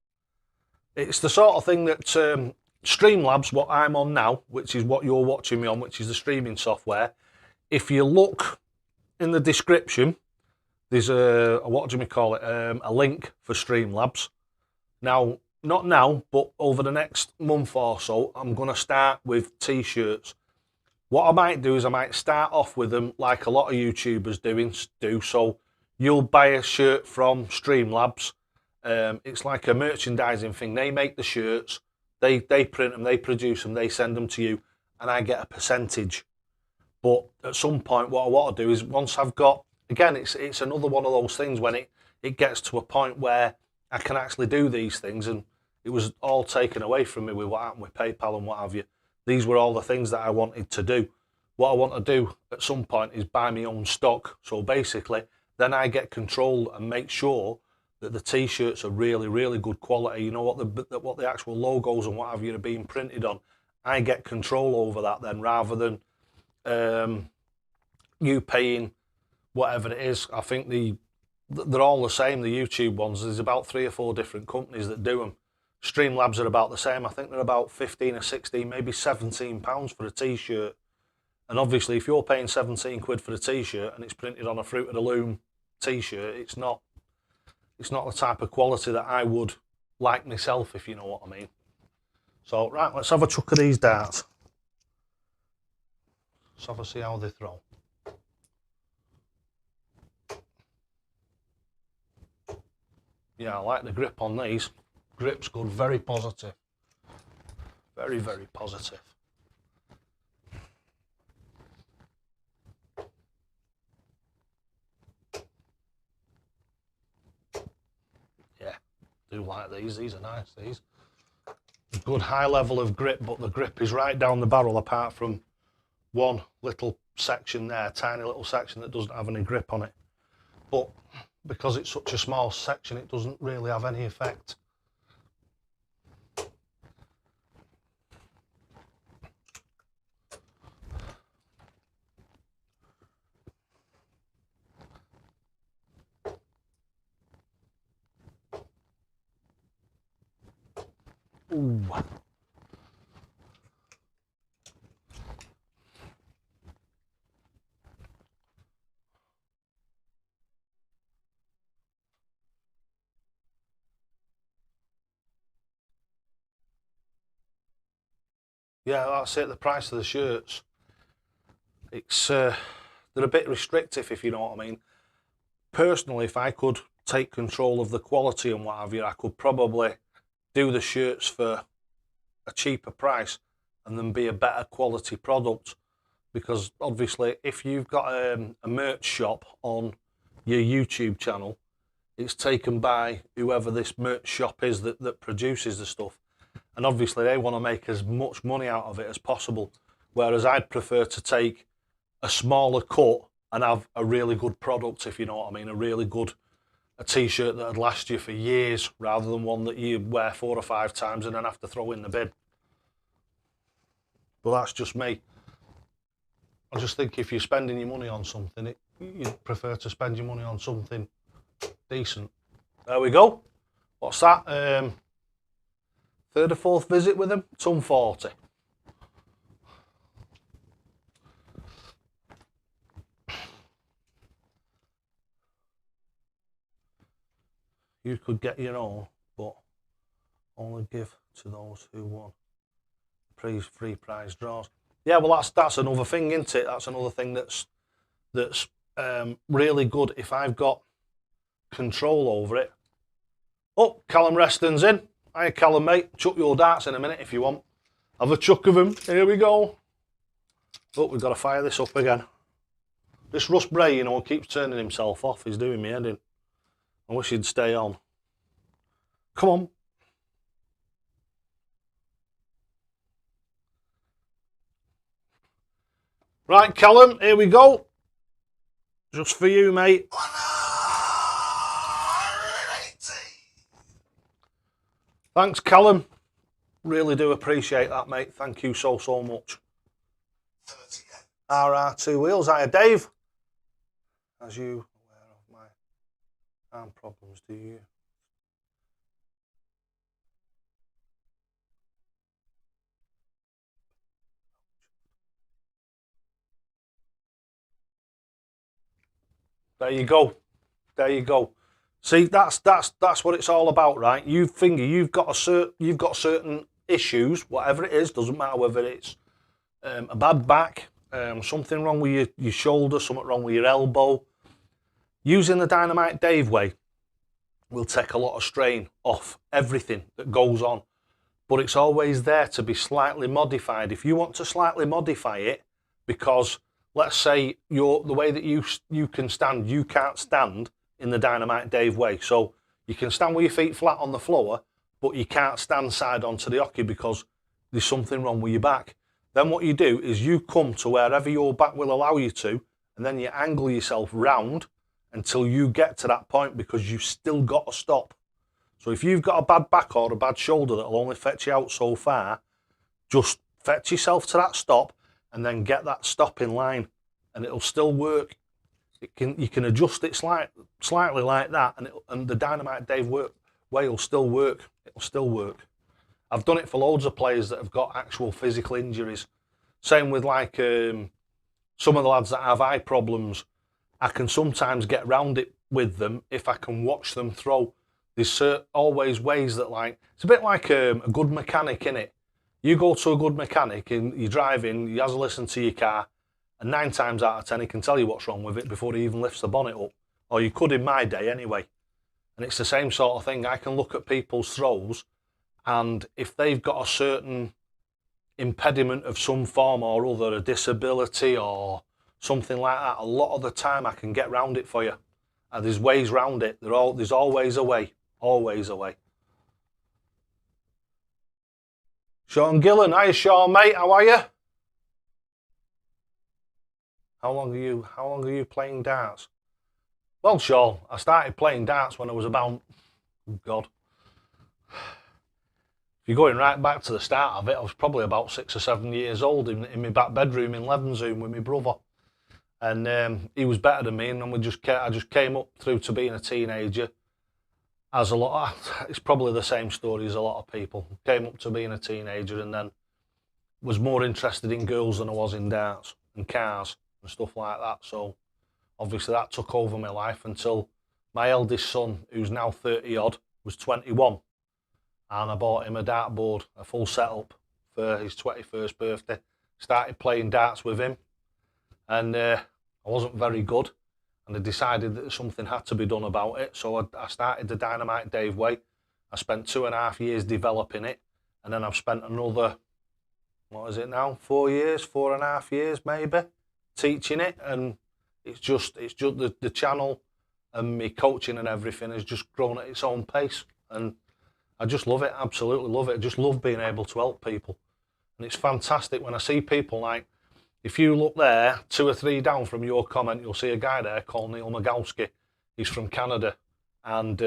It's the sort of thing that Streamlabs, what I'm on now, which is what you're watching me on, which is the streaming software. If you look in the description, there's a what do we call it? A link for Streamlabs. Now, not now, but over the next month or so, I'm going to start with t-shirts. What I might do is I might start off with them like a lot of YouTubers do. So you'll buy a shirt from Streamlabs. It's like a merchandising thing. They make the shirts, they print them, they produce them, they send them to you, and I get a percentage. But at some point, what I want to do is once I've got, again, it's another one of those things when it gets to a point where I can actually do these things, and it was all taken away from me with what happened with PayPal and what have you. These were all the things that I wanted to do. What I want to do at some point is buy my own stock. So basically, then I get control and make sure that the t-shirts are really, really good quality. You know what the actual logos and what have you are being printed on. I get control over that then, rather than you paying whatever it is. I think they're all the same, the YouTube ones. There's about 3 or 4 different companies that do them. Streamlabs are about the same. I think they're about 15 or 16, maybe £17 for a t-shirt. And obviously, if you're paying 17 quid for a t-shirt and it's printed on a Fruit of the Loom t-shirt, it's not the type of quality that I would like myself, if you know what I mean. So, right, let's have a chuck of these darts. Let's have a see how they throw. Yeah, I like the grip on these. Grip's good, very positive. Very, very positive. Yeah, do like these. These are nice, these. Good high level of grip, but the grip is right down the barrel apart from one little section there, tiny little section that doesn't have any grip on it. But because it's such a small section, it doesn't really have any effect. Ooh. Yeah, that's it, the price of the shirts. It's they're a bit restrictive, if you know what I mean. Personally, if I could take control of the quality and what have you, I could probably do the shirts for a cheaper price and then be a better quality product. Because obviously, if you've got a merch shop on your YouTube channel, it's taken by whoever this merch shop is that produces the stuff. And obviously they want to make as much money out of it as possible. Whereas I'd prefer to take a smaller cut and have a really good product, if you know what I mean, a t-shirt that'd last you for years, rather than one that you wear 4 or 5 times and then have to throw in the bin. But that's just me. I just think if you're spending your money on something, you'd prefer to spend your money on something decent. There we go. What's that? Third or fourth visit with him, ton 40. You could get your own, but only give to those who won free prize draws. Yeah, well that's another thing, isn't it? That's another thing that's really good if I've got control over it. Oh, Callum Reston's in. Hiya Callum, mate. Chuck your darts in a minute if you want. Have a chuck of them. Here we go. Oh, we've got to fire this up again. This Russ Bray, you know, keeps turning himself off. He's doing me head in. I wish he'd stay on. Come on. Right, Callum, here we go. Just for you, mate. Thanks, Callum. Really do appreciate that, mate. Thank you so much. RR2 Wheels. Hiya, Dave. As you aware of my arm problems, do you? There you go. There you go. See, that's what it's all about, right? You've got certain issues, whatever it is, doesn't matter whether it's a bad back, something wrong with your shoulder, something wrong with your elbow. Using the Dynamite Dave way will take a lot of strain off everything that goes on, but it's always there to be slightly modified. If you want to slightly modify it, because let's say the way that you can stand, you can't stand in the Dynamite Dave way. So you can stand with your feet flat on the floor, but you can't stand side onto the hockey because there's something wrong with your back. Then what you do is you come to wherever your back will allow you to, and then you angle yourself round until you get to that point, because you've still got to stop. So if you've got a bad back or a bad shoulder that'll only fetch you out so far, just fetch yourself to that stop and then get that stop in line, and it'll still work. You can adjust it slightly like that, and the Dynamite Dave way will still work. It'll still work. I've done it for loads of players that have got actual physical injuries. Same with like some of the lads that have eye problems. I can sometimes get round it with them if I can watch them throw. There's always ways that, like, it's a bit like a good mechanic, innit? You go to a good mechanic and you drive in, he has a listen to your car, and 9 times out of 10 he can tell you what's wrong with it before he even lifts the bonnet up. Or you could in my day anyway. And it's the same sort of thing. I can look at people's throws, and if they've got a certain impediment of some form or other, a disability or something like that, a lot of the time I can get round it for you. And there's ways round it. There's always a way. Always a way. Sean Gillen. Hiya, Sean, mate. How are you? How long are you playing darts? Well, Sean, I started playing darts when I was about, oh God. If you're going right back to the start of it, I was probably about 6 or 7 years old in my back bedroom in Levenshulme with my brother. And he was better than me, and then I just came up through to being a teenager. As a lot, it's probably the same story as a lot of people. Came up to being a teenager and then was more interested in girls than I was in darts and cars and stuff like that. So obviously that took over my life until my eldest son, who's now 30 odd, was 21. And I bought him a dartboard, a full setup for his 21st birthday. Started playing darts with him, and I wasn't very good, and I decided that something had to be done about it. So I started the Dynamite Dave way. I spent 2.5 years developing it, and then I've spent another, what is it now, 4 years, 4.5 years maybe, teaching it. And it's just the channel and me coaching and everything has just grown at its own pace, and I just love it, absolutely love it. I just love being able to help people. And it's fantastic when I see people like, if you look there, 2 or 3 down from your comment, you'll see a guy there called Neil Magalski. He's from Canada, and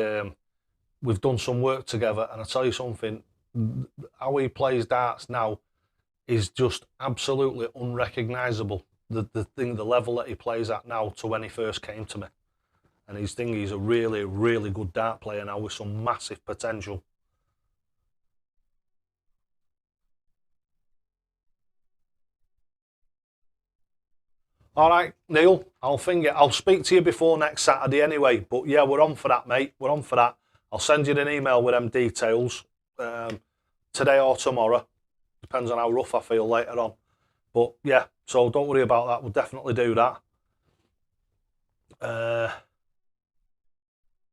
we've done some work together. And I tell you something, how he plays darts now is just absolutely unrecognisable. The level that he plays at now to when he first came to me. And he's a really, really good dart player now with some massive potential. All right, Neil, I'll speak to you before next Saturday anyway. But yeah, we're on for that, mate. We're on for that. I'll send you an email with them details today or tomorrow. Depends on how rough I feel later on. But yeah, so don't worry about that. We'll definitely do that.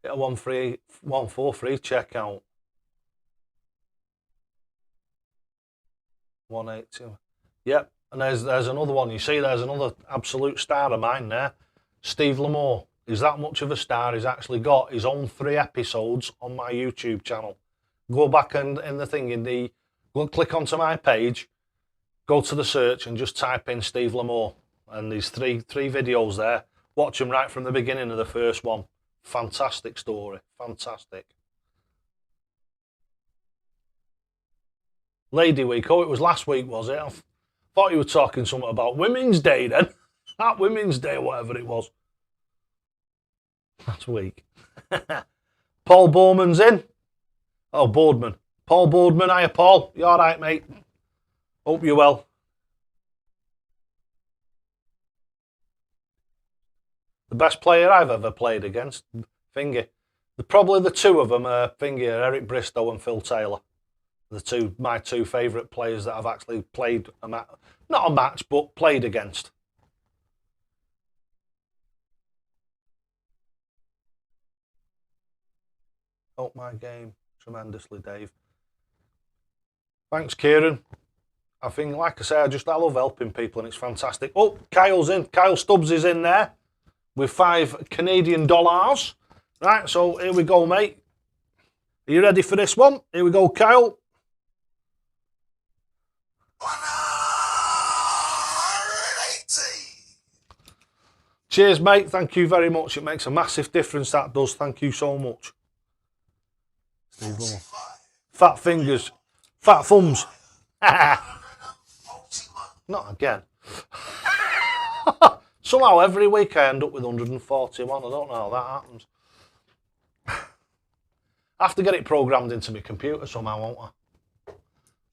Get a 1-4 free checkout. 182. Yep. And there's another one. You see, there's another absolute star of mine there. Steve Lamore. He's that much of a star. He's actually got his own 3 episodes on my YouTube channel. Go back and in the thing, go click onto my page, go to the search and just type in Steve Lamore. And there's three videos there. Watch them right from the beginning of the first one. Fantastic story. Fantastic. Lady Week. Oh, it was last week, was it? I thought you were talking something about Women's Day then. That Women's Day, whatever it was. Last week. Paul Boardman's in. Oh, Boardman. Paul Boardman. Hiya, Paul. You all right, mate? Hope you're well. The best player I've ever played against, Fingy. Probably the 2 of them are Fingy, Eric Bristow and Phil Taylor. My 2 favourite players that I've actually played not a match, but played against. Help my game tremendously, Dave. Thanks, Kieran. I think, like I say, I love helping people, and it's fantastic. Oh, Kyle's in. Kyle Stubbs is in there with $5 Canadian. Right, so here we go, mate. Are you ready for this one? Here we go, Kyle. Cheers, mate. Thank you very much. It makes a massive difference, that does. Thank you so much. Fat fingers. Fat thumbs. Not again. Somehow every week I end up with 141. I don't know how that happens. I have to get it programmed into my computer somehow, won't I?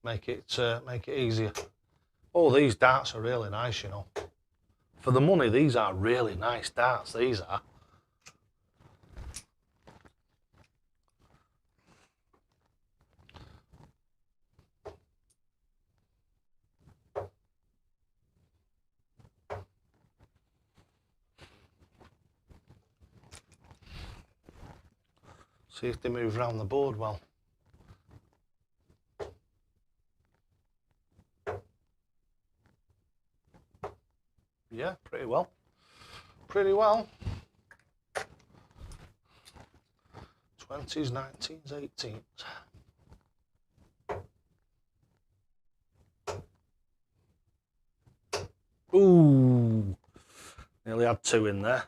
Make it easier. Oh, these darts are really nice, you know. For the money, these are really nice darts, these are. See if they move around the board well. Yeah, pretty well. Pretty well. 20s, 19s, 18s. Ooh. nearly had 2 in there.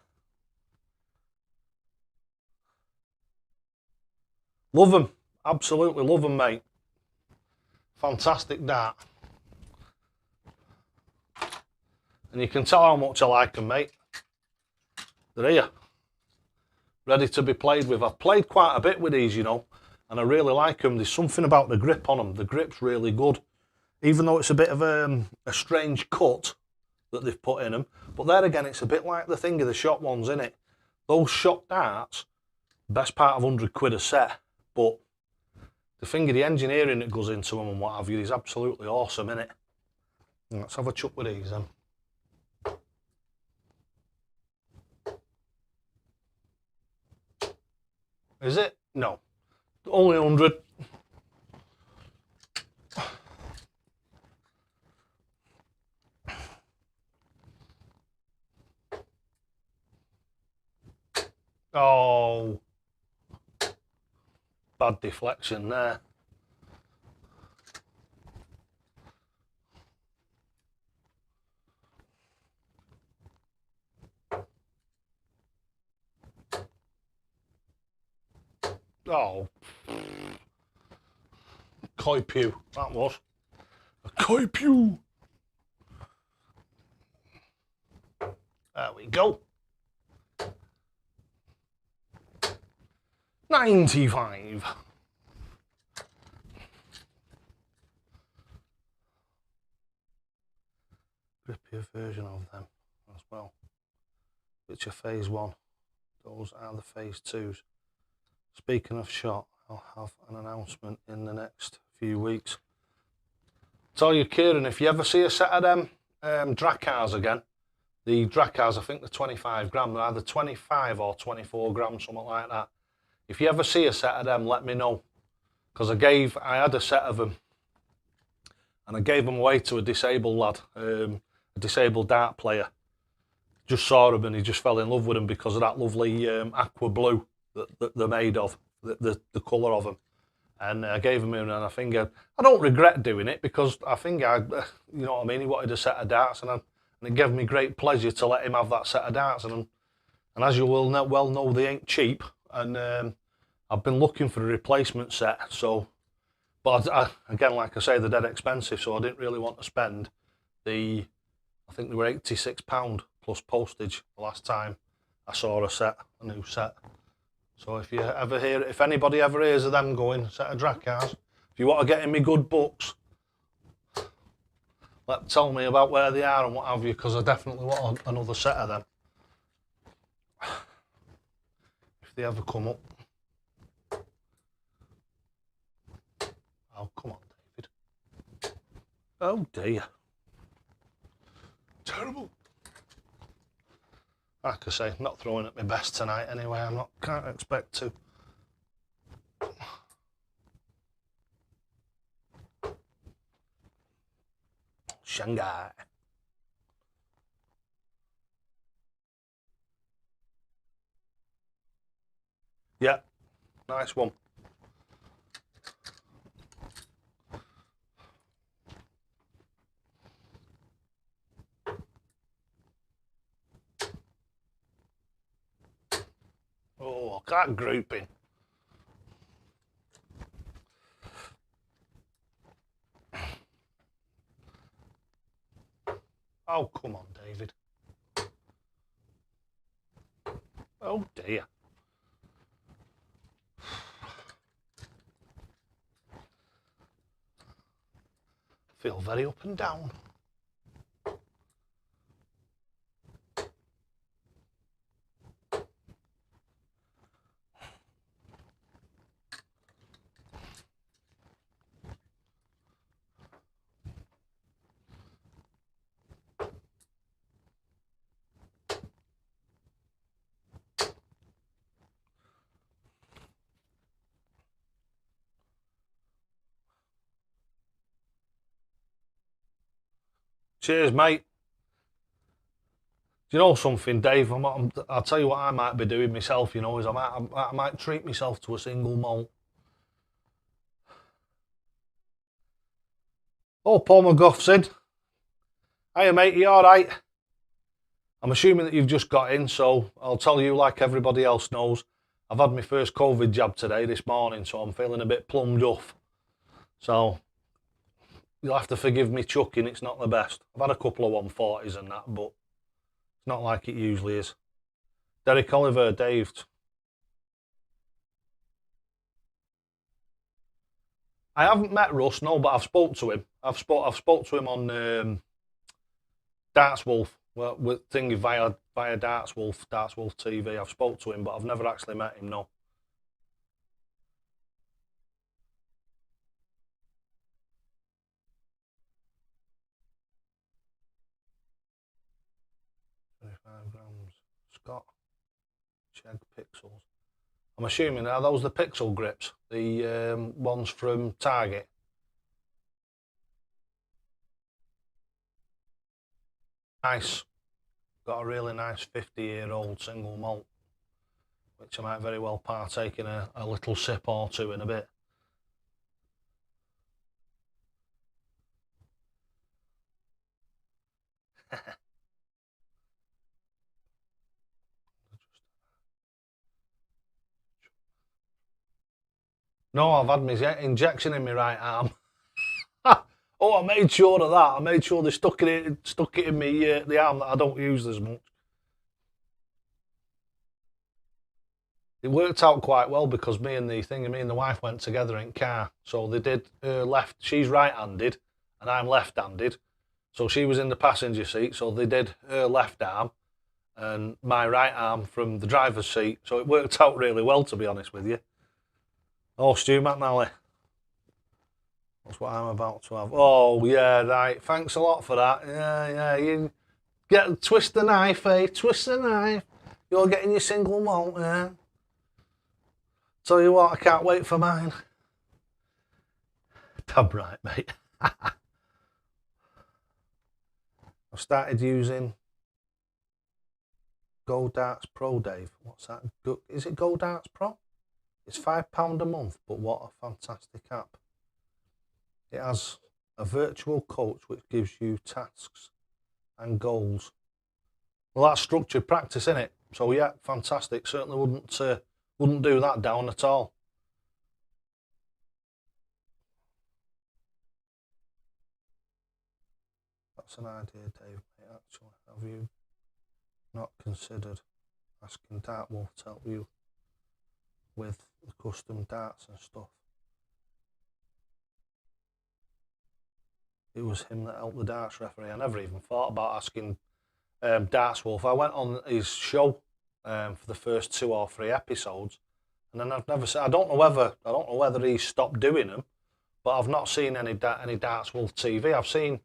Love them, absolutely love them, mate. Fantastic dart. And you can tell how much I like them, mate. They're here, ready to be played with. I've played quite a bit with these, you know, and I really like them. There's something about the grip on them. The grip's really good, even though it's a bit of a strange cut that they've put in them. But there again, it's a bit like the thing of the shop ones, isn't it? Those shop darts, best part of 100 quid a set, but the thing of the engineering that goes into them and what have you is absolutely awesome, innit? Let's have a chuck with these then. Is it? No. Only 100. Oh. Bad deflection there. Oh. Koi pew, that was. A koi pew. There we go. 95. Grippier version of them as well. Which are phase 1. Those are the phase 2s. Speaking of shot, I'll have an announcement in the next few weeks. Tell you, Kieran, if you ever see a set of them Dracars again, the Dracars, I think they're 25 gram, they're either 25 or 24 grams, something like that. If you ever see a set of them, let me know, because I had a set of them, and I gave them away to a disabled lad, a disabled dart player. Just saw them and he just fell in love with them because of that lovely aqua blue that they're made of, the colour of them. And I gave him in, and I think I don't regret doing it, because I think you know what I mean, he wanted a set of darts, and it gave me great pleasure to let him have that set of darts. And as you will well know, they ain't cheap, and I've been looking for a replacement set. So, but again, like I say, they're dead expensive, so I didn't really want to spend I think they were £86 plus postage the last time I saw a new set. So if anybody ever hears of them going, set of Dracars, if you want to get in me good books, tell me about where they are and what have you, because I definitely want another set of them. If they ever come up. Oh, come on, David. Oh dear. Terrible. Like I say, not throwing at my best tonight anyway. Can't expect to. Shanghai. Yeah, nice one. Oh, look at that grouping. Oh, come on, David. Oh, dear. Feel very up and down. Cheers, mate. Do you know something, Dave? I'll tell you what I might be doing myself, you know, is I might treat myself to a single malt. Oh, Paul McGuff's in. Hiya, mate, you alright? I'm assuming that you've just got in, so I'll tell you like everybody else knows. I've had my first COVID jab today, this morning, so I'm feeling a bit plumbed off. So you'll have to forgive me chucking, it's not the best. I've had a couple of 140s and that, but it's not like it usually is. Derek Oliver, Dave. I haven't met Russ, no, but I've spoke to him. I've spoke to him on Darts Wolf, well, with thingy via Darts Wolf TV. I've spoke to him, but I've never actually met him, no. £25. Scott. Check pixels. I'm assuming, are those the pixel grips? The ones from Target? Nice. Got a really nice 50-year-old single malt, which I might very well partake in a little sip or two in a bit. No, I've had my injection in my right arm. Oh, I made sure of that. I made sure they stuck it in me the arm that I don't use as much. It worked out quite well because me and the wife went together in car. So they did left. She's right-handed and I'm left-handed. So she was in the passenger seat. So they did her left arm and my right arm from the driver's seat. So it worked out really well, to be honest with you. Oh, Stu McNally. That's what I'm about to have. Oh, yeah, right. Thanks a lot for that. Yeah. You twist the knife, eh? Twist the knife. You're getting your single malt, yeah? Tell you what, I can't wait for mine. Damn right, mate. I've started using Go Darts Pro, Dave. What's that? Is it Go Darts Pro? It's £5 a month, but what a fantastic app. It has a virtual coach which gives you tasks and goals. Well, that's structured practice, isn't it? So yeah, fantastic. Certainly wouldn't do that down at all. That's an idea, Dave. Actually, have you not considered asking Dartwolf to help you with the custom darts and stuff? It was him that helped the darts referee. I never even thought about asking Darts Wolf. I went on his show for the first 2 or 3 episodes, and then I've never seen. I don't know whether he stopped doing them, but I've not seen any Darts Wolf TV. I've seen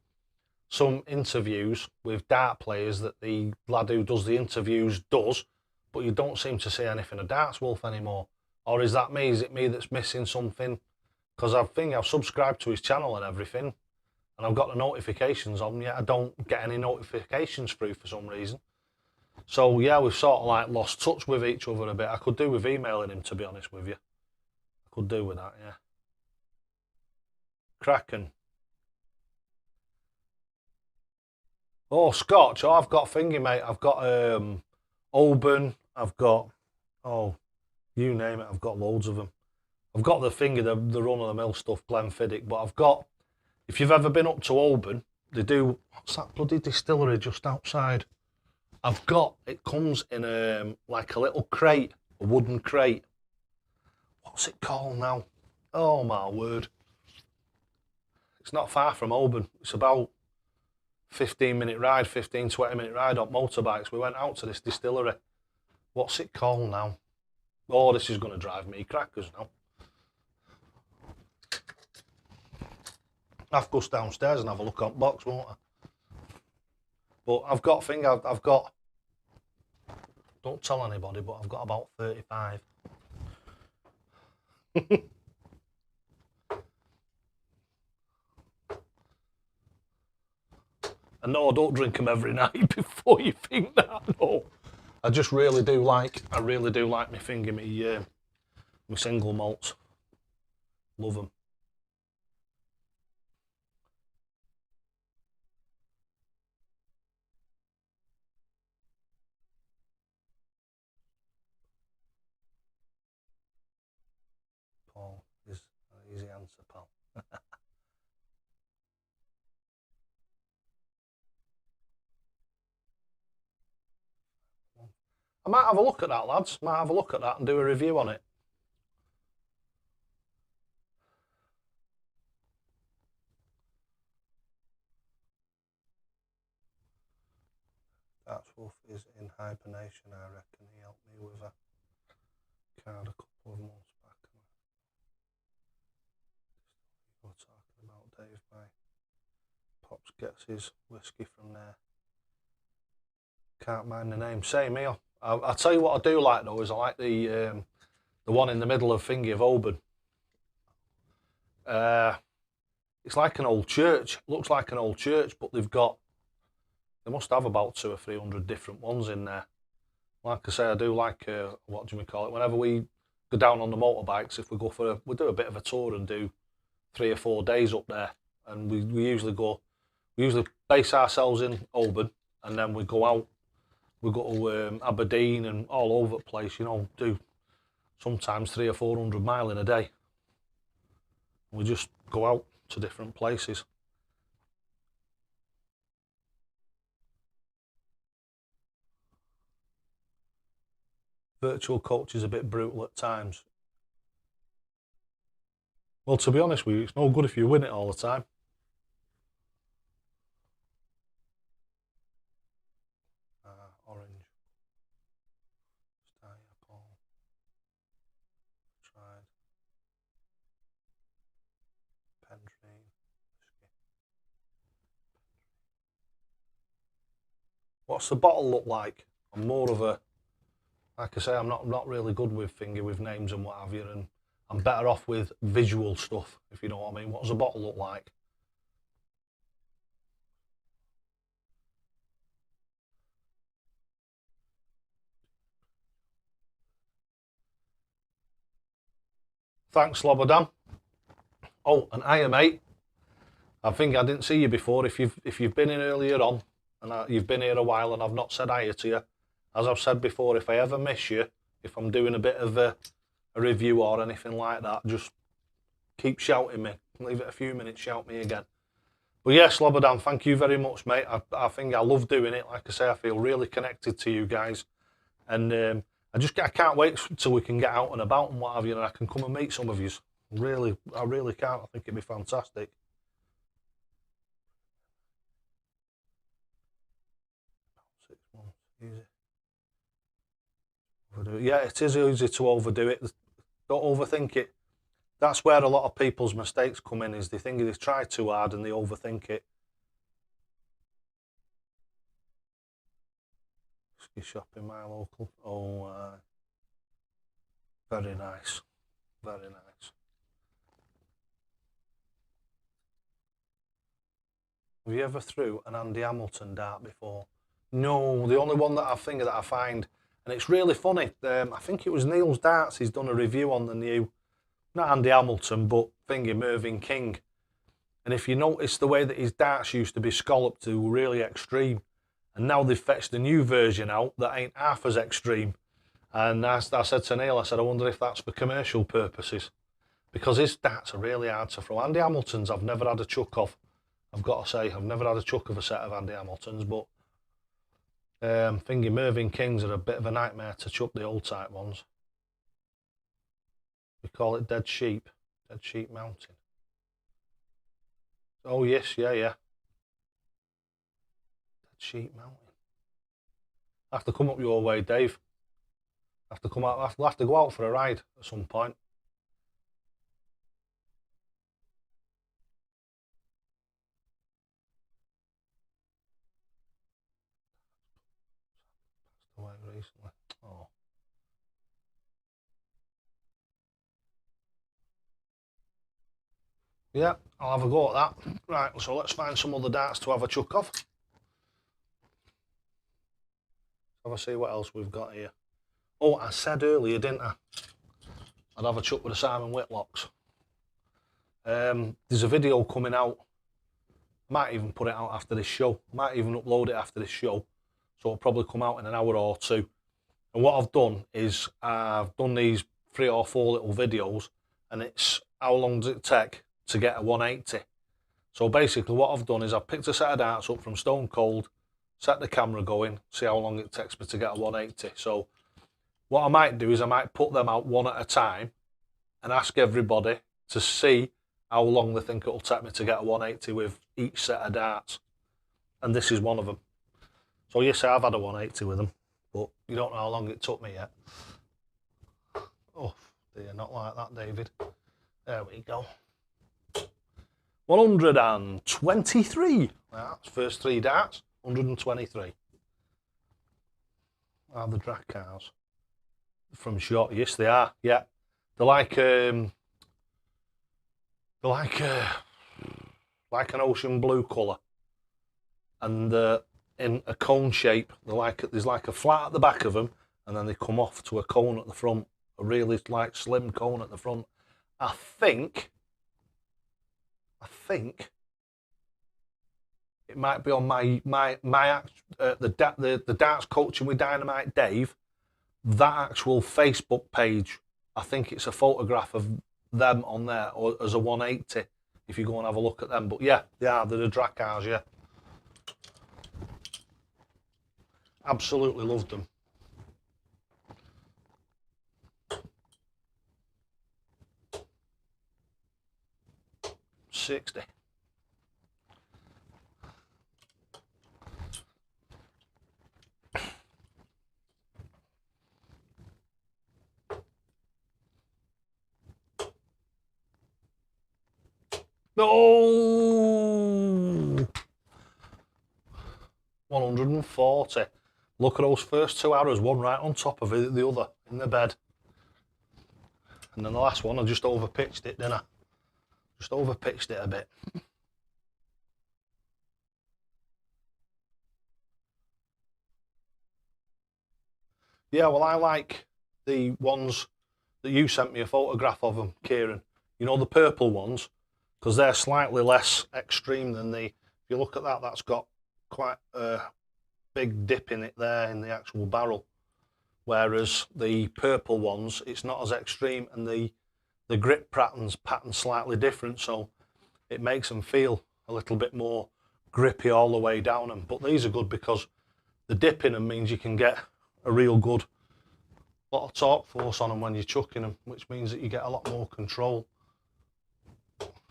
some interviews with dart players that the lad who does the interviews does, but you don't seem to see anything of Darts Wolf anymore. Or is that me? Is it me that's missing something? Because I think I've subscribed to his channel and everything, and I've got the notifications on, yet I don't get any notifications through for some reason. So yeah, we've sort of like lost touch with each other a bit. I could do with emailing him, to be honest with you. I could do with that, yeah. Kraken. Oh, Scotch. Oh, I've got thingy, mate. I've got Oban. I've got, oh, you name it. I've got loads of them. I've got the thingy, the run-of-the-mill stuff, Glenfiddich, but I've got, if you've ever been up to Oban, they do, what's that bloody distillery just outside? I've got, it comes in like a little crate, a wooden crate. What's it called now? Oh my word. It's not far from Oban. It's about 15-minute ride, 20-minute ride on motorbikes. We went out to this distillery. What's it called now? Oh, this is going to drive me crackers now. I'll have to go downstairs and have a look on box, won't I? But I've got I've got, don't tell anybody, but I've got about 35. And no, I don't drink them every night before you think that, no. I just really do like, my finger, my single malts. Love them. is an easy answer, pal. I might have a look at that, lads. Might have a look at that and do a review on it. That wolf is in hibernation, I reckon. He helped me with a card a couple of months back. We're talking about Dave. My pops gets his whiskey from there. Can't mind the name. Same here. I'll tell you what I do like though, is I like the one in the middle of Thingy of Oban. It's like an old church. Looks like an old church, but they must have about 200 or 300 different ones in there. Like I say, I do like what do we call it? Whenever we go down on the motorbikes, if we go we do a bit of a tour and do 3 or 4 days up there, and we usually base ourselves in Oban, and then we go out. We go to Aberdeen and all over the place, you know, do sometimes 300 or 400 miles in a day. We just go out to different places. Virtual coach is a bit brutal at times. Well, to be honest with you, it's no good if you win it all the time. Orange. Tried. Pendrine. What's the bottle look like? I'm more of a, like I say, I'm not really good with names and what have you, and I'm better off with visual stuff, if you know what I mean. What does the bottle look like? Thanks, Slobodam. Oh, and hiya, mate. I think I didn't see you before. If you've been in earlier on, and you've been here a while, and I've not said hiya to you, as I've said before, if I ever miss you, if I'm doing a bit of a review or anything like that, just keep shouting me. Leave it a few minutes, shout me again. But yeah, Slobodam, thank you very much, mate. I think I love doing it. Like I say, I feel really connected to you guys, and I can't wait till we can get out and about and what have you, and I can come and meet some of you. I really can't. I think it'd be fantastic. About 6 months, easy. Overdo it. Yeah, it is easy to overdo it. Don't overthink it. That's where a lot of people's mistakes come in, is they think they try too hard and they overthink it. Ski shop in my local. Oh, very nice. Very nice. Have you ever threw an Andy Hamilton dart before? No, the only one that I find, and it's really funny, I think it was Neil's Darts, he's done a review on the new, not Andy Hamilton, but Mervyn King. And if you notice the way that his darts used to be scalloped to really extreme, and now they've fetched a new version out that ain't half as extreme. And I said to Neil, I wonder if that's for commercial purposes, because his darts are really hard to throw. Andy Hamilton's I've never had a chuck of. I've got to say, I've never had a chuck of a set of Andy Hamiltons, but Mervyn Kings are a bit of a nightmare to chuck, the old type ones. We call it Dead Sheep Mountain. Oh yes, yeah. Dead Sheep Mountain. I have to come up your way, Dave. I have to come out. We'll have to go out for a ride at some point. Passed away recently. Oh. Yeah, I'll have a go at that. Right, so let's find some other darts to have a chuck of. Have a see what else we've got here. Oh, I said earlier, didn't I? I'd have a chuck with the Simon Whitlocks. There's a video coming out. Might even put it out after this show. Might even upload it after this show. So it'll probably come out in an hour or two. And what I've done is I've done these 3 or 4 little videos, and it's how long does it take to get a 180. So basically what I've done is I've picked a set of darts up from Stone Cold, set the camera going, see how long it takes me to get a 180. So what I might do is I might put them out one at a time and ask everybody to see how long they think it'll take me to get a 180 with each set of darts. And this is one of them. So yes, I've had a 180 with them, but you don't know how long it took me yet. Oh dear, not like that, David. There we go. 123. That's first 3 darts, 123. Are the drag cars from shot? Yes, they are. Yeah, they're like an ocean blue colour, and in a cone shape. There's like a flat at the back of them, and then they come off to a cone at the front, a really like slim cone at the front. I think it might be on the darts coaching with Dynamite Dave. That actual Facebook page, I think it's a photograph of them on there, or as a 180. If you go and have a look at them, but yeah, they're the drag cars. Yeah, absolutely loved them. $60. No, 140. Look at those first 2 arrows, one right on top of the other in the bed. And then the last one, I just overpitched it, didn't I? Just overpitched it a bit. Yeah, well, I like the ones that you sent me a photograph of them, Kieran. You know, the purple ones, because they're slightly less extreme than if you look at that, that's got quite a big dip in it there in the actual barrel. Whereas the purple ones, it's not as extreme, and the grip pattern's slightly different, so it makes them feel a little bit more grippy all the way down them. But these are good because the dip in them means you can get a real good lot of torque force on them when you're chucking them, which means that you get a lot more control.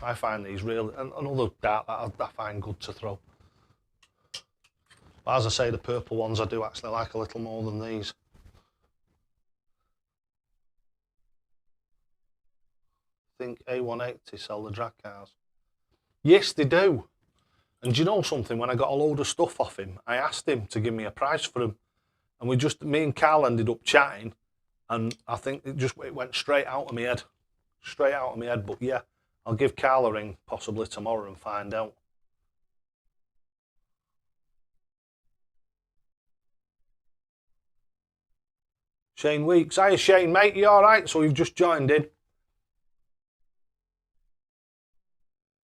I find these really, and another dart that I find good to throw. But as I say, the purple ones I do actually like a little more than these. I think A180 sell the drag cars. Yes, they do. And do you know something? When I got a load of stuff off him, I asked him to give me a price for them. And me and Carl ended up chatting, and I think it went straight out of my head. Straight out of my head. But yeah, I'll give Carl a ring possibly tomorrow and find out. Shane Weeks. Hiya Shane, mate, you alright? So you've just joined in.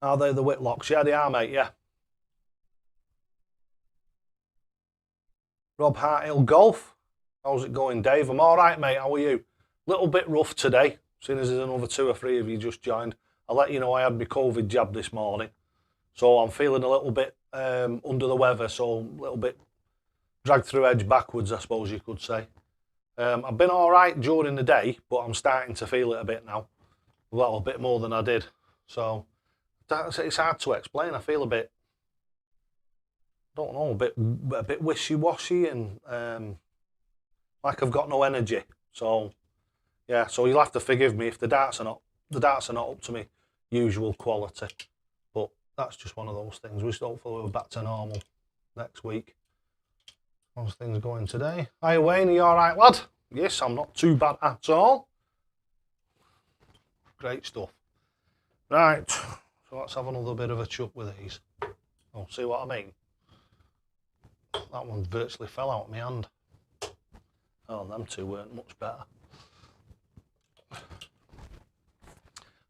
Are they the Whitlocks? Yeah, they are, mate, yeah. Rob Harthill Golf. How's it going, Dave? I'm alright, mate, how are you? Little bit rough today, seeing as there's another 2 or 3 of you just joined. I'll let you know I had my COVID jab this morning, so I'm feeling a little bit under the weather, so a little bit dragged through edge backwards, I suppose you could say. I've been alright during the day, but I'm starting to feel it a bit now. Well, a bit more than I did. So it's hard to explain. I feel a bit, I don't know, a bit wishy-washy, and like I've got no energy. So yeah, so you'll have to forgive me if the darts are not up to me usual quality. But that's just one of those things. We just hopefully we're back to normal next week. How's things going today? Hi Wayne, are you alright, lad? Yes, I'm not too bad at all. Great stuff. Right, so let's have another bit of a chuck with these. Oh, see what I mean? That one virtually fell out of my hand. Oh, them two weren't much better.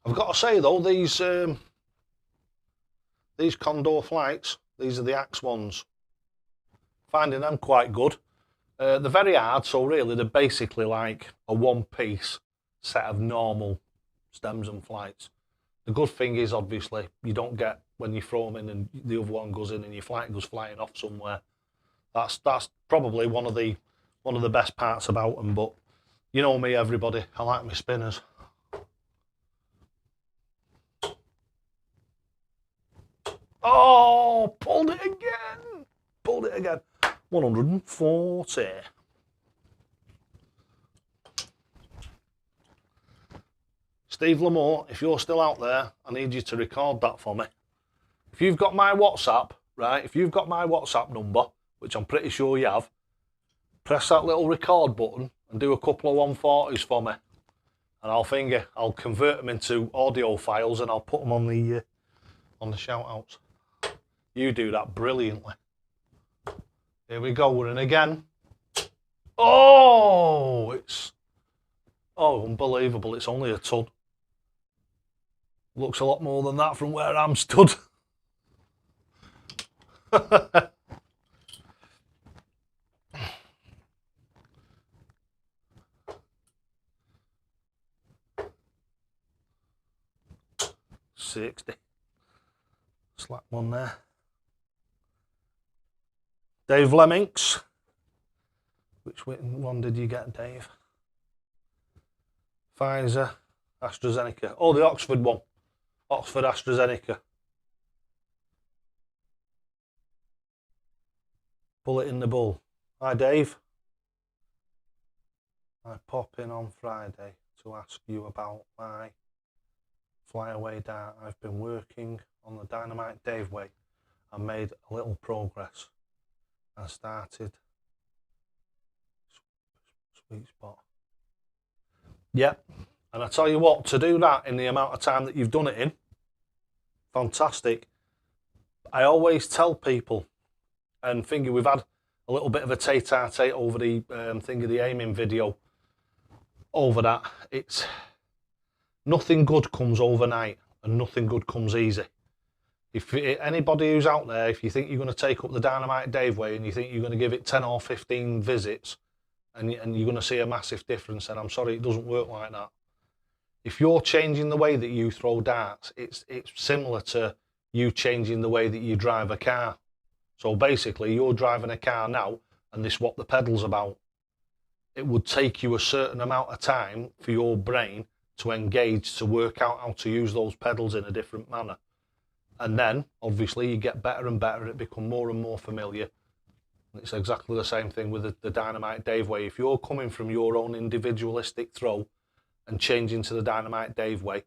I've got to say though, these Condor flights, these are the Axe ones. Finding them quite good. They're very hard, so really they're basically like a one-piece set of normal stems and flights. The good thing is, obviously, you don't get, when you throw them in and the other one goes in and your flight goes flying off somewhere. That's probably one of the best parts about them. But you know me, everybody, I like my spinners. Oh, pulled it again. Pulled it again. 140. Steve Lamore, if you're still out there, I need you to record that for me. If you've got my WhatsApp, right, if you've got my WhatsApp number, which I'm pretty sure you have, press that little record button and do a couple of 140s for me. And I'll convert them into audio files and I'll put them on the shout outs. You do that brilliantly. Here we go, we're in again. Oh, unbelievable. It's only a ton. Looks a lot more than that from where I'm stood. $60. Slap one there. Dave Lemmings. Which one did you get, Dave? Pfizer, AstraZeneca. Oh, the Oxford one. Oxford AstraZeneca. Bullet in the bull. Hi, Dave. I pop in on Friday to ask you about my flyaway dart. I've been working on the Dynamite Dave way and made a little progress. I started sweet spot. Yep. And I tell you what, to do that in the amount of time that you've done it in, fantastic. I always tell people, and Finger, we've had a little bit of a tete-a-tete over the thing of the aiming video over that. It's nothing good comes overnight and nothing good comes easy. If anybody who's out there, if you think you're going to take up the Dynamite Dave way and you think you're going to give it 10 or 15 visits and you're going to see a massive difference, then I'm sorry, it doesn't work like that. If you're changing the way that you throw darts, it's similar to you changing the way that you drive a car. So basically, you're driving a car now, and this is what the pedal's about. It would take you a certain amount of time for your brain to engage, to work out how to use those pedals in a different manner. And then, obviously, you get better and better, it becomes more and more familiar. And it's exactly the same thing with the Dynamite Dave way. If you're coming from your own individualistic throw and changing to the Dynamite Dave way,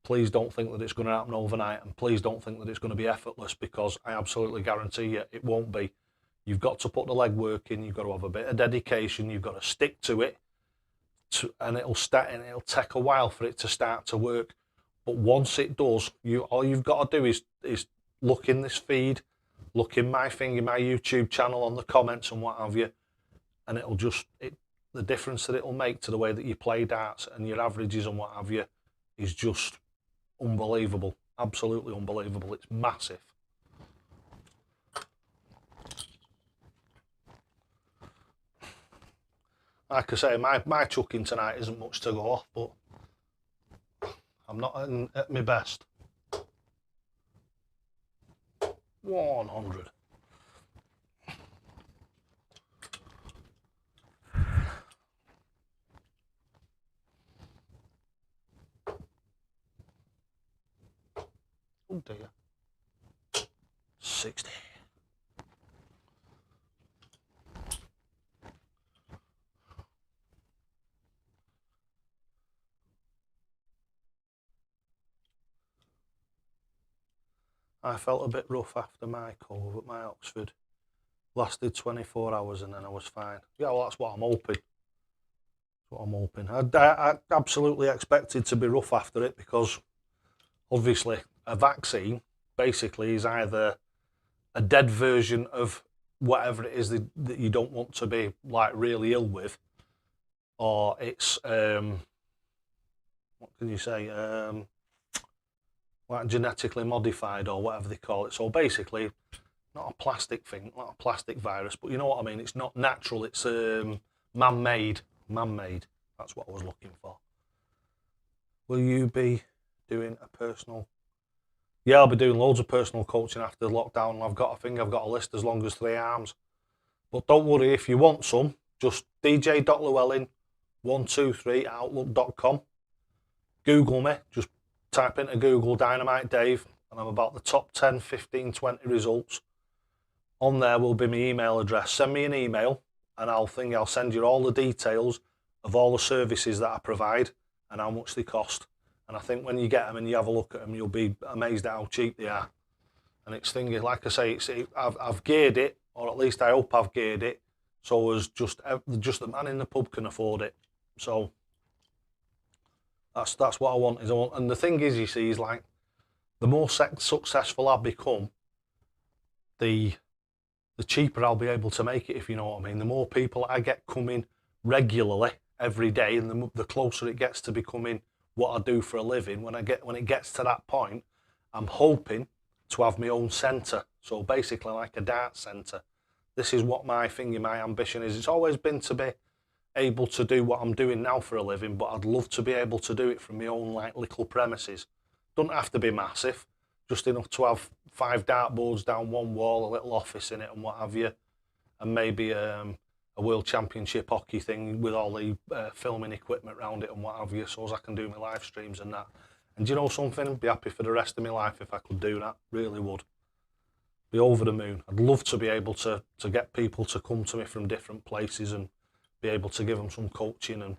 please don't think that it's going to happen overnight, and please don't think that it's going to be effortless, because I absolutely guarantee you it won't be. You've got to put the legwork in, you've got to have a bit of dedication, you've got to stick to it, and it'll take a while for it to start to work. But once it does, all you've got to do is look in this feed, look in my YouTube channel on the comments and what have you, and it'll just, the difference that it'll make to the way that you play darts and your averages and what have you is just unbelievable, absolutely unbelievable. It's massive. Like I say, my chucking tonight isn't much to go off, but I'm not at my best. 100. Oh dear. 60. I felt a bit rough after my cove at my Oxford. Lasted 24 hours and then I was fine. Yeah, well, that's what I'm hoping. That's what I'm hoping. I absolutely expected to be rough after it, because obviously a vaccine basically is either a dead version of whatever it is that you don't want to be like really ill with, or it's what can you say, like genetically modified or whatever they call it. So basically, not a plastic thing, not a plastic virus, but you know what I mean. It's not natural. It's man-made. Man-made. That's what I was looking for. Will you be doing a personal... Yeah, I'll be doing loads of personal coaching after the lockdown. I've got a list as long as 3 arms. But don't worry, if you want some, just dj.llewellyn123outlook.com. Google me, just type into Google Dynamite Dave, and I'm about the top 10, 15, 20 results. On there will be my email address. Send me an email, and I'll send you all the details of all the services that I provide and how much they cost. And I think when you get them and you have a look at them, you'll be amazed at how cheap they are. And it's thinking, like I say, I've geared it, or at least I hope I've geared it, so as just the man in the pub can afford it. So that's what I want. And the thing is, you see, is like the more successful I become, the cheaper I'll be able to make it, if you know what I mean. The more people I get coming regularly every day, and the closer it gets to becoming what I do for a living, when it gets to that point, I'm hoping to have my own centre. So basically like a dart centre. This is what my ambition is. It's always been to be able to do what I'm doing now for a living, but I'd love to be able to do it from my own like little premises. Doesn't have to be massive, just enough to have 5 dartboards down one wall, a little office in it and what have you, and maybe a World Championship hockey thing with all the filming equipment around it and what have you, so as I can do my live streams and that. And do you know something? I'd be happy for the rest of my life if I could do that, really would. Be over the moon. I'd love to be able to get people to come to me from different places and be able to give them some coaching and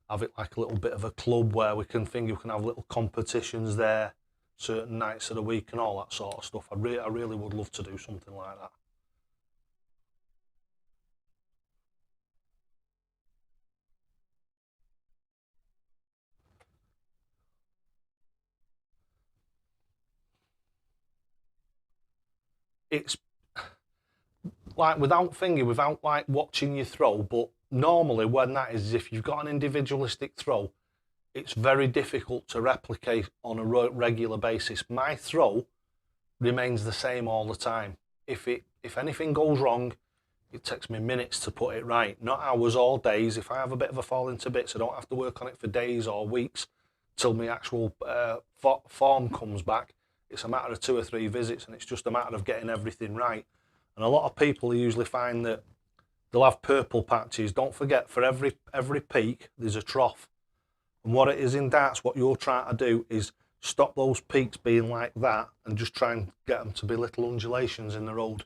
have it like a little bit of a club where we can have little competitions there, certain nights of the week and all that sort of stuff. I really would love to do something like that. It's like without like watching you throw, but normally when that is, if you've got an individualistic throw, it's very difficult to replicate on a regular basis. My throw remains the same all the time. If anything goes wrong, it takes me minutes to put it right, not hours or days. If I have a bit of a fall into bits, I don't have to work on it for days or weeks till my actual form comes back. It's a matter of 2 or 3 visits, and it's just a matter of getting everything right. And a lot of people usually find that they'll have purple patches. Don't forget, for every peak, there's a trough. And what it is in darts, what you're trying to do is stop those peaks being like that and just try and get them to be little undulations in the road.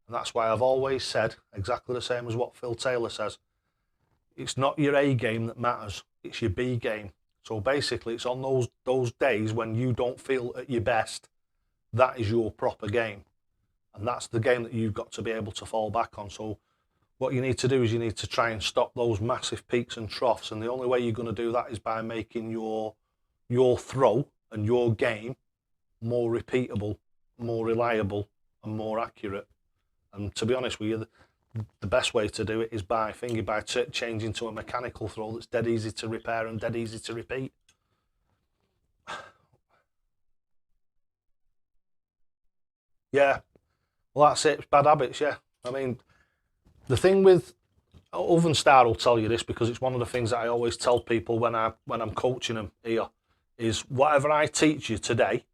And that's why I've always said, exactly the same as what Phil Taylor says, it's not your A game that matters, it's your B game. So basically, it's on those days when you don't feel at your best, that is your proper game. And that's the game that you've got to be able to fall back on. So what you need to do is you need to try and stop those massive peaks and troughs. And the only way you're going to do that is by making your throw and your game more repeatable, more reliable, and more accurate. And to be honest with you, the best way to do it is by changing to a mechanical throw that's dead easy to repair and dead easy to repeat. Yeah, well that's it, it's bad habits, yeah. I mean, the thing with Oven Star will tell you this, because it's one of the things that I always tell people when I'm coaching them here, is whatever I teach you today,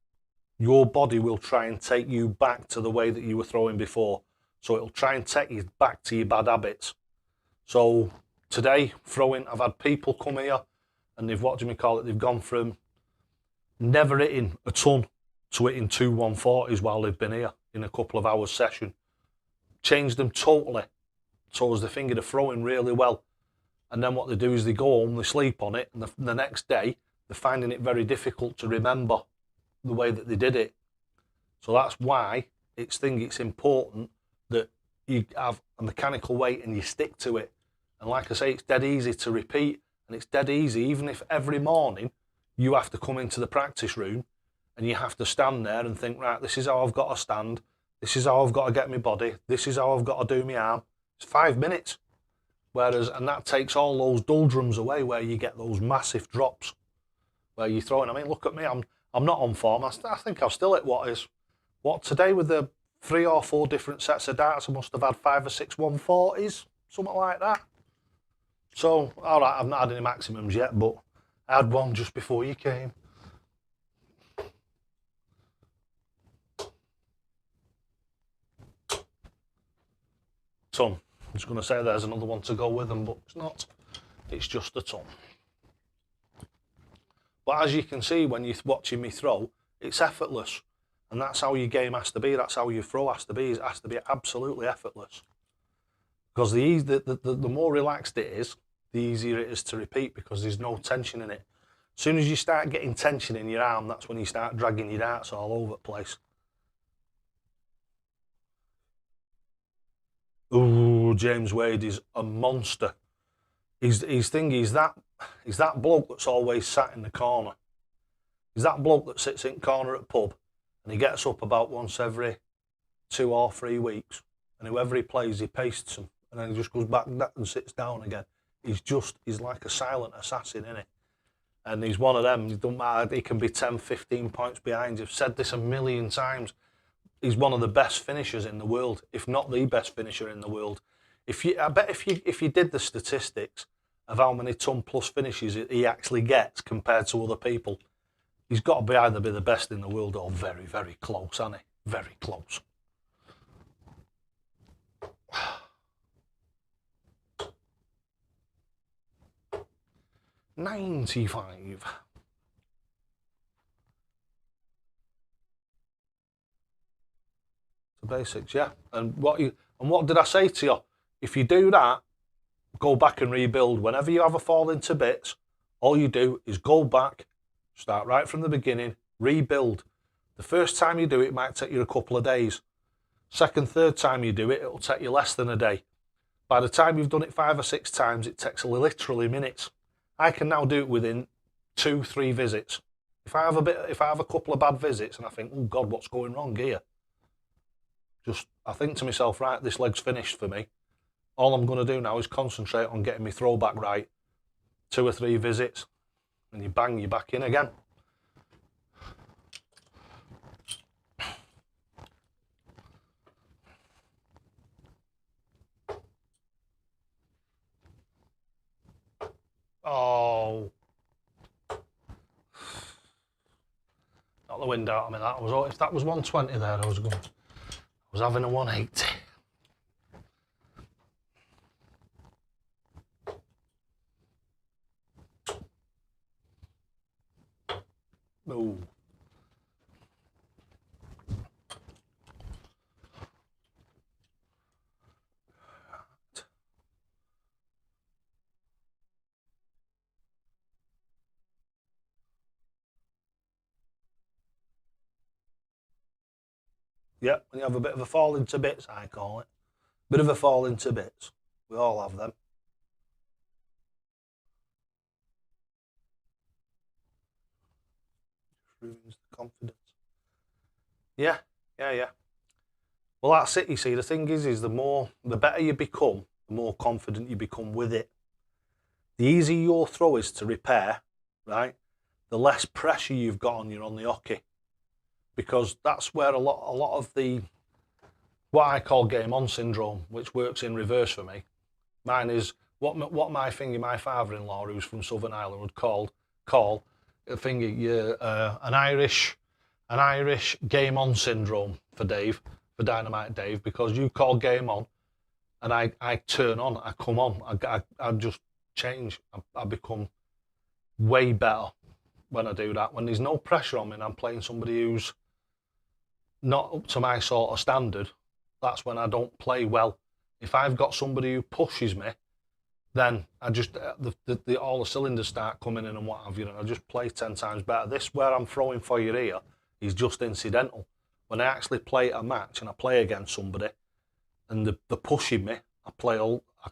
your body will try and take you back to the way that you were throwing before. So it'll try and take you back to your bad habits. So today, throwing, I've had people come here and they've gone from never hitting a ton to hitting 2 140s while they've been here in a couple of hours session. Changed them totally. So as they're throwing really well. And then what they do is they go home, they sleep on it, and the next day, they're finding it very difficult to remember the way that they did it. So that's why it's important that you have a mechanical weight and you stick to it. And like I say, it's dead easy to repeat, and it's dead easy, even if every morning you have to come into the practice room and you have to stand there and think, right, this is how I've got to stand, this is how I've got to get my body, this is how I've got to do my arm. It's 5 minutes. And that takes all those doldrums away where you get those massive drops where you're throwing. I mean, look at me, I'm not on form. I think I've still hit what today with the 3 or 4 different sets of darts, I must have had 5 or 6 140s, something like that. So, all right, I've not had any maximums yet, but I had one just before you came. ton. I was going to say there's another one to go with them, but it's not. It's just a ton. But as you can see when you're watching me throw, it's effortless. And that's how your game has to be. That's how your throw has to be. It has to be absolutely effortless. Because the more relaxed it is, the easier it is to repeat because there's no tension in it. As soon as you start getting tension in your arm, that's when you start dragging your darts all over the place. Ooh, James Wade is a monster. He's that bloke that's always sat in the corner. He's that bloke that sits in the corner at the pub and he gets up about once every 2 or 3 weeks, and whoever he plays, he pastes him, and then he just goes back and sits down again. He's like a silent assassin, isn't he? And he's one of them. It don't matter. He can be 10, 15 points behind. I've said this a million times. He's one of the best finishers in the world, if not the best finisher in the world. I bet if you did the statistics of how many ton plus finishes he actually gets compared to other people, he's got to either be the best in the world or very, very close, hasn't he? Very close. $95. The basics, yeah. And what did I say to you? If you do that, go back and rebuild. Whenever you have a fall into bits, all you do is go back, start right from the beginning, rebuild. The first time you do it, it might take you a couple of days. Second, third time you do it, it'll take you less than a day. By the time you've done it 5 or 6 times, it takes literally minutes. I can now do it within 2, 3 visits. If I have a couple of bad visits and I think, oh God, what's going wrong here? I think to myself, right, this leg's finished for me. All I'm going to do now is concentrate on getting my throwback right. 2 or 3 visits, and you bang, you're back in again. Oh. Not the wind out. I mean, if that was 120 there, I was having a 180. Ooh. Yeah, when you have a bit of a fall into bits, I call it. Bit of a fall into bits. We all have them. Ruins the confidence. Yeah. Well, that's it, you see. The thing is the better you become, the more confident you become with it. The easier your throw is to repair, right, the less pressure you've got on you on the hockey. Because that's where a lot of the, what I call game on syndrome, which works in reverse for me. Mine is what my father-in-law, who's from Southern Ireland, would call a thingy, an Irish game on syndrome for Dynamite Dave, because you call game on, and I turn on, I come on, I just change, I become way better when I do that. When there's no pressure on me and I'm playing somebody who's not up to my sort of standard, that's when I don't play well. If I've got somebody who pushes me, then I just all the cylinders start coming in and what have you, and I just play 10 times better. This where I'm throwing for your ear is just incidental. When I actually play a match and I play against somebody and they're pushing me, I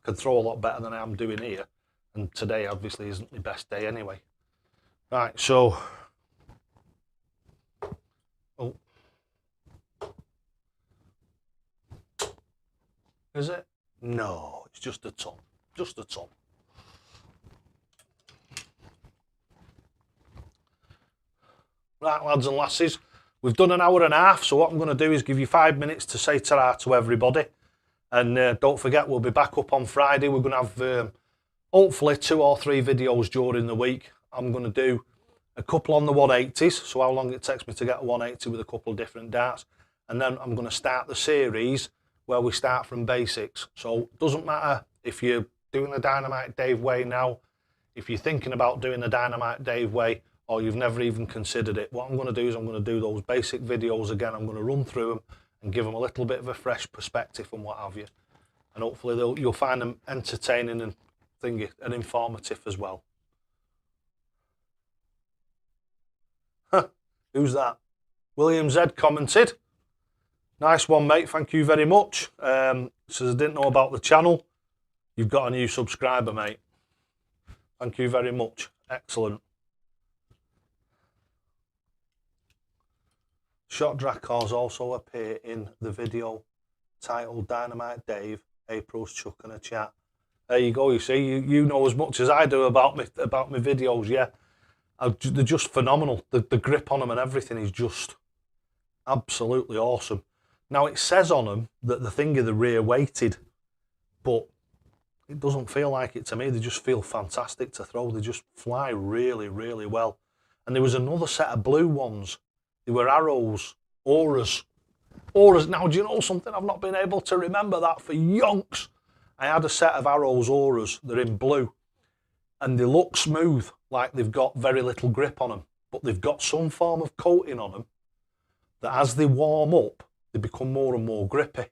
can throw a lot better than I am doing here. And today obviously isn't my best day anyway. Right, so is it? No, it's just a ton. Just a ton. Right, lads and lasses, we've done an hour and a half, so what I'm going to do is give you 5 minutes to say ta-ra to everybody. And don't forget, we'll be back up on Friday. We're going to have hopefully 2 or 3 videos during the week. I'm going to do a couple on the 180s, so how long it takes me to get a 180 with a couple of different darts. And then I'm going to start the series where we start from basics. So it doesn't matter if you're doing the Dynamite Dave way now, if you're thinking about doing the Dynamite Dave way, or you've never even considered it. What I'm going to do is I'm going to do those basic videos again. I'm going to run through them and give them a little bit of a fresh perspective and what have you. And hopefully you'll find them entertaining and and informative as well. Huh, who's that? William Z commented. Nice one, mate. Thank you very much. Says I didn't know about the channel. You've got a new subscriber, mate. Thank you very much. Excellent. Shot Dracars also appear in the video titled Dynamite Dave, April's Chuck and a Chat. There you go, you see, you know as much as I do about my videos, yeah. They're just phenomenal. The grip on them and everything is just absolutely awesome. Now it says on them that they're rear weighted, but it doesn't feel like it to me. They just feel fantastic to throw. They just fly really, really well. And there was another set of blue ones. They were arrows, auras. Now, do you know something? I've not been able to remember that for yonks. I had a set of arrows, auras. They're in blue. And they look smooth, like they've got very little grip on them. But they've got some form of coating on them that as they warm up, they become more and more grippy.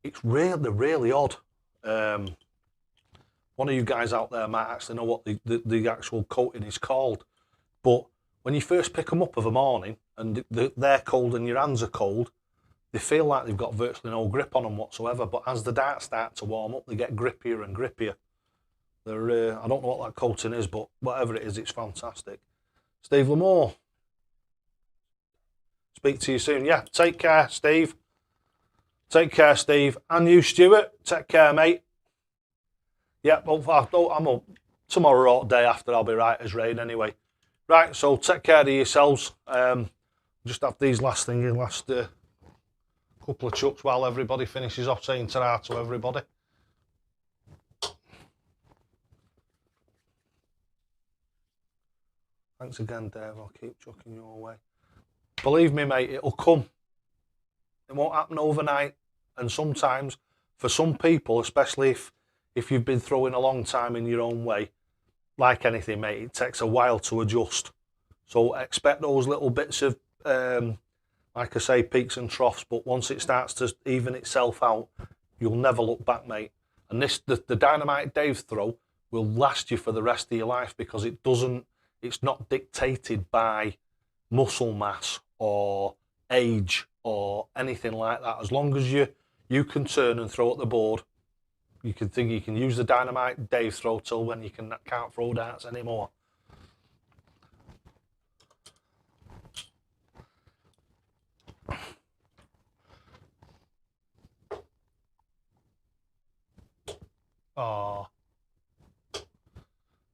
They're really odd. One of you guys out there might actually know what the actual coating is called. But when you first pick them up of a morning and they're cold and your hands are cold, they feel like they've got virtually no grip on them whatsoever. But as the darts start to warm up, they get grippier and grippier. I don't know what that coating is, but whatever it is, it's fantastic. Steve Lamore. Speak to you soon. Yeah, take care, Steve. Take care, Steve. And you, Stuart. Take care, mate. Yeah, well, I'm up tomorrow or day after. I'll be right as rain anyway. Right, so take care of yourselves. Just have these last couple of chucks while everybody finishes off saying ta-ra to everybody. Thanks again, Dave. I'll keep chucking your way. Believe me, mate, it'll come. It won't happen overnight. And sometimes, for some people, especially if you've been throwing a long time in your own way, like anything, mate, it takes a while to adjust. So expect those little bits of, like I say, peaks and troughs. But once it starts to even itself out, you'll never look back, mate. And the Dynamite Dave throw will last you for the rest of your life because it's not dictated by muscle mass or age or anything like that. As long as you can turn and throw at the board, you can use the Dynamite Dave throw till when you can't throw darts anymore.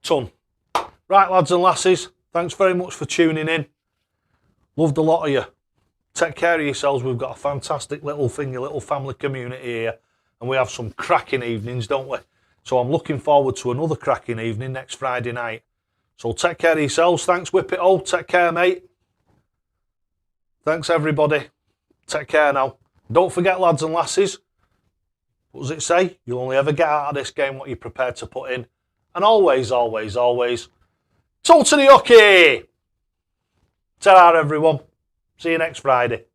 Ton. Right, lads and lasses, thanks very much for tuning in. Loved a lot of you. Take care of yourselves. We've got a fantastic little family community here, and we have some cracking evenings, don't we? So I'm looking forward to another cracking evening next Friday night. So take care of yourselves. Thanks, Whip It All. Take care, mate. Thanks, everybody. Take care now. Don't forget, lads and lasses, what does it say? You'll only ever get out of this game what you're prepared to put in. And always, always, always, totally okay. Ta-ra, everyone. See you next Friday.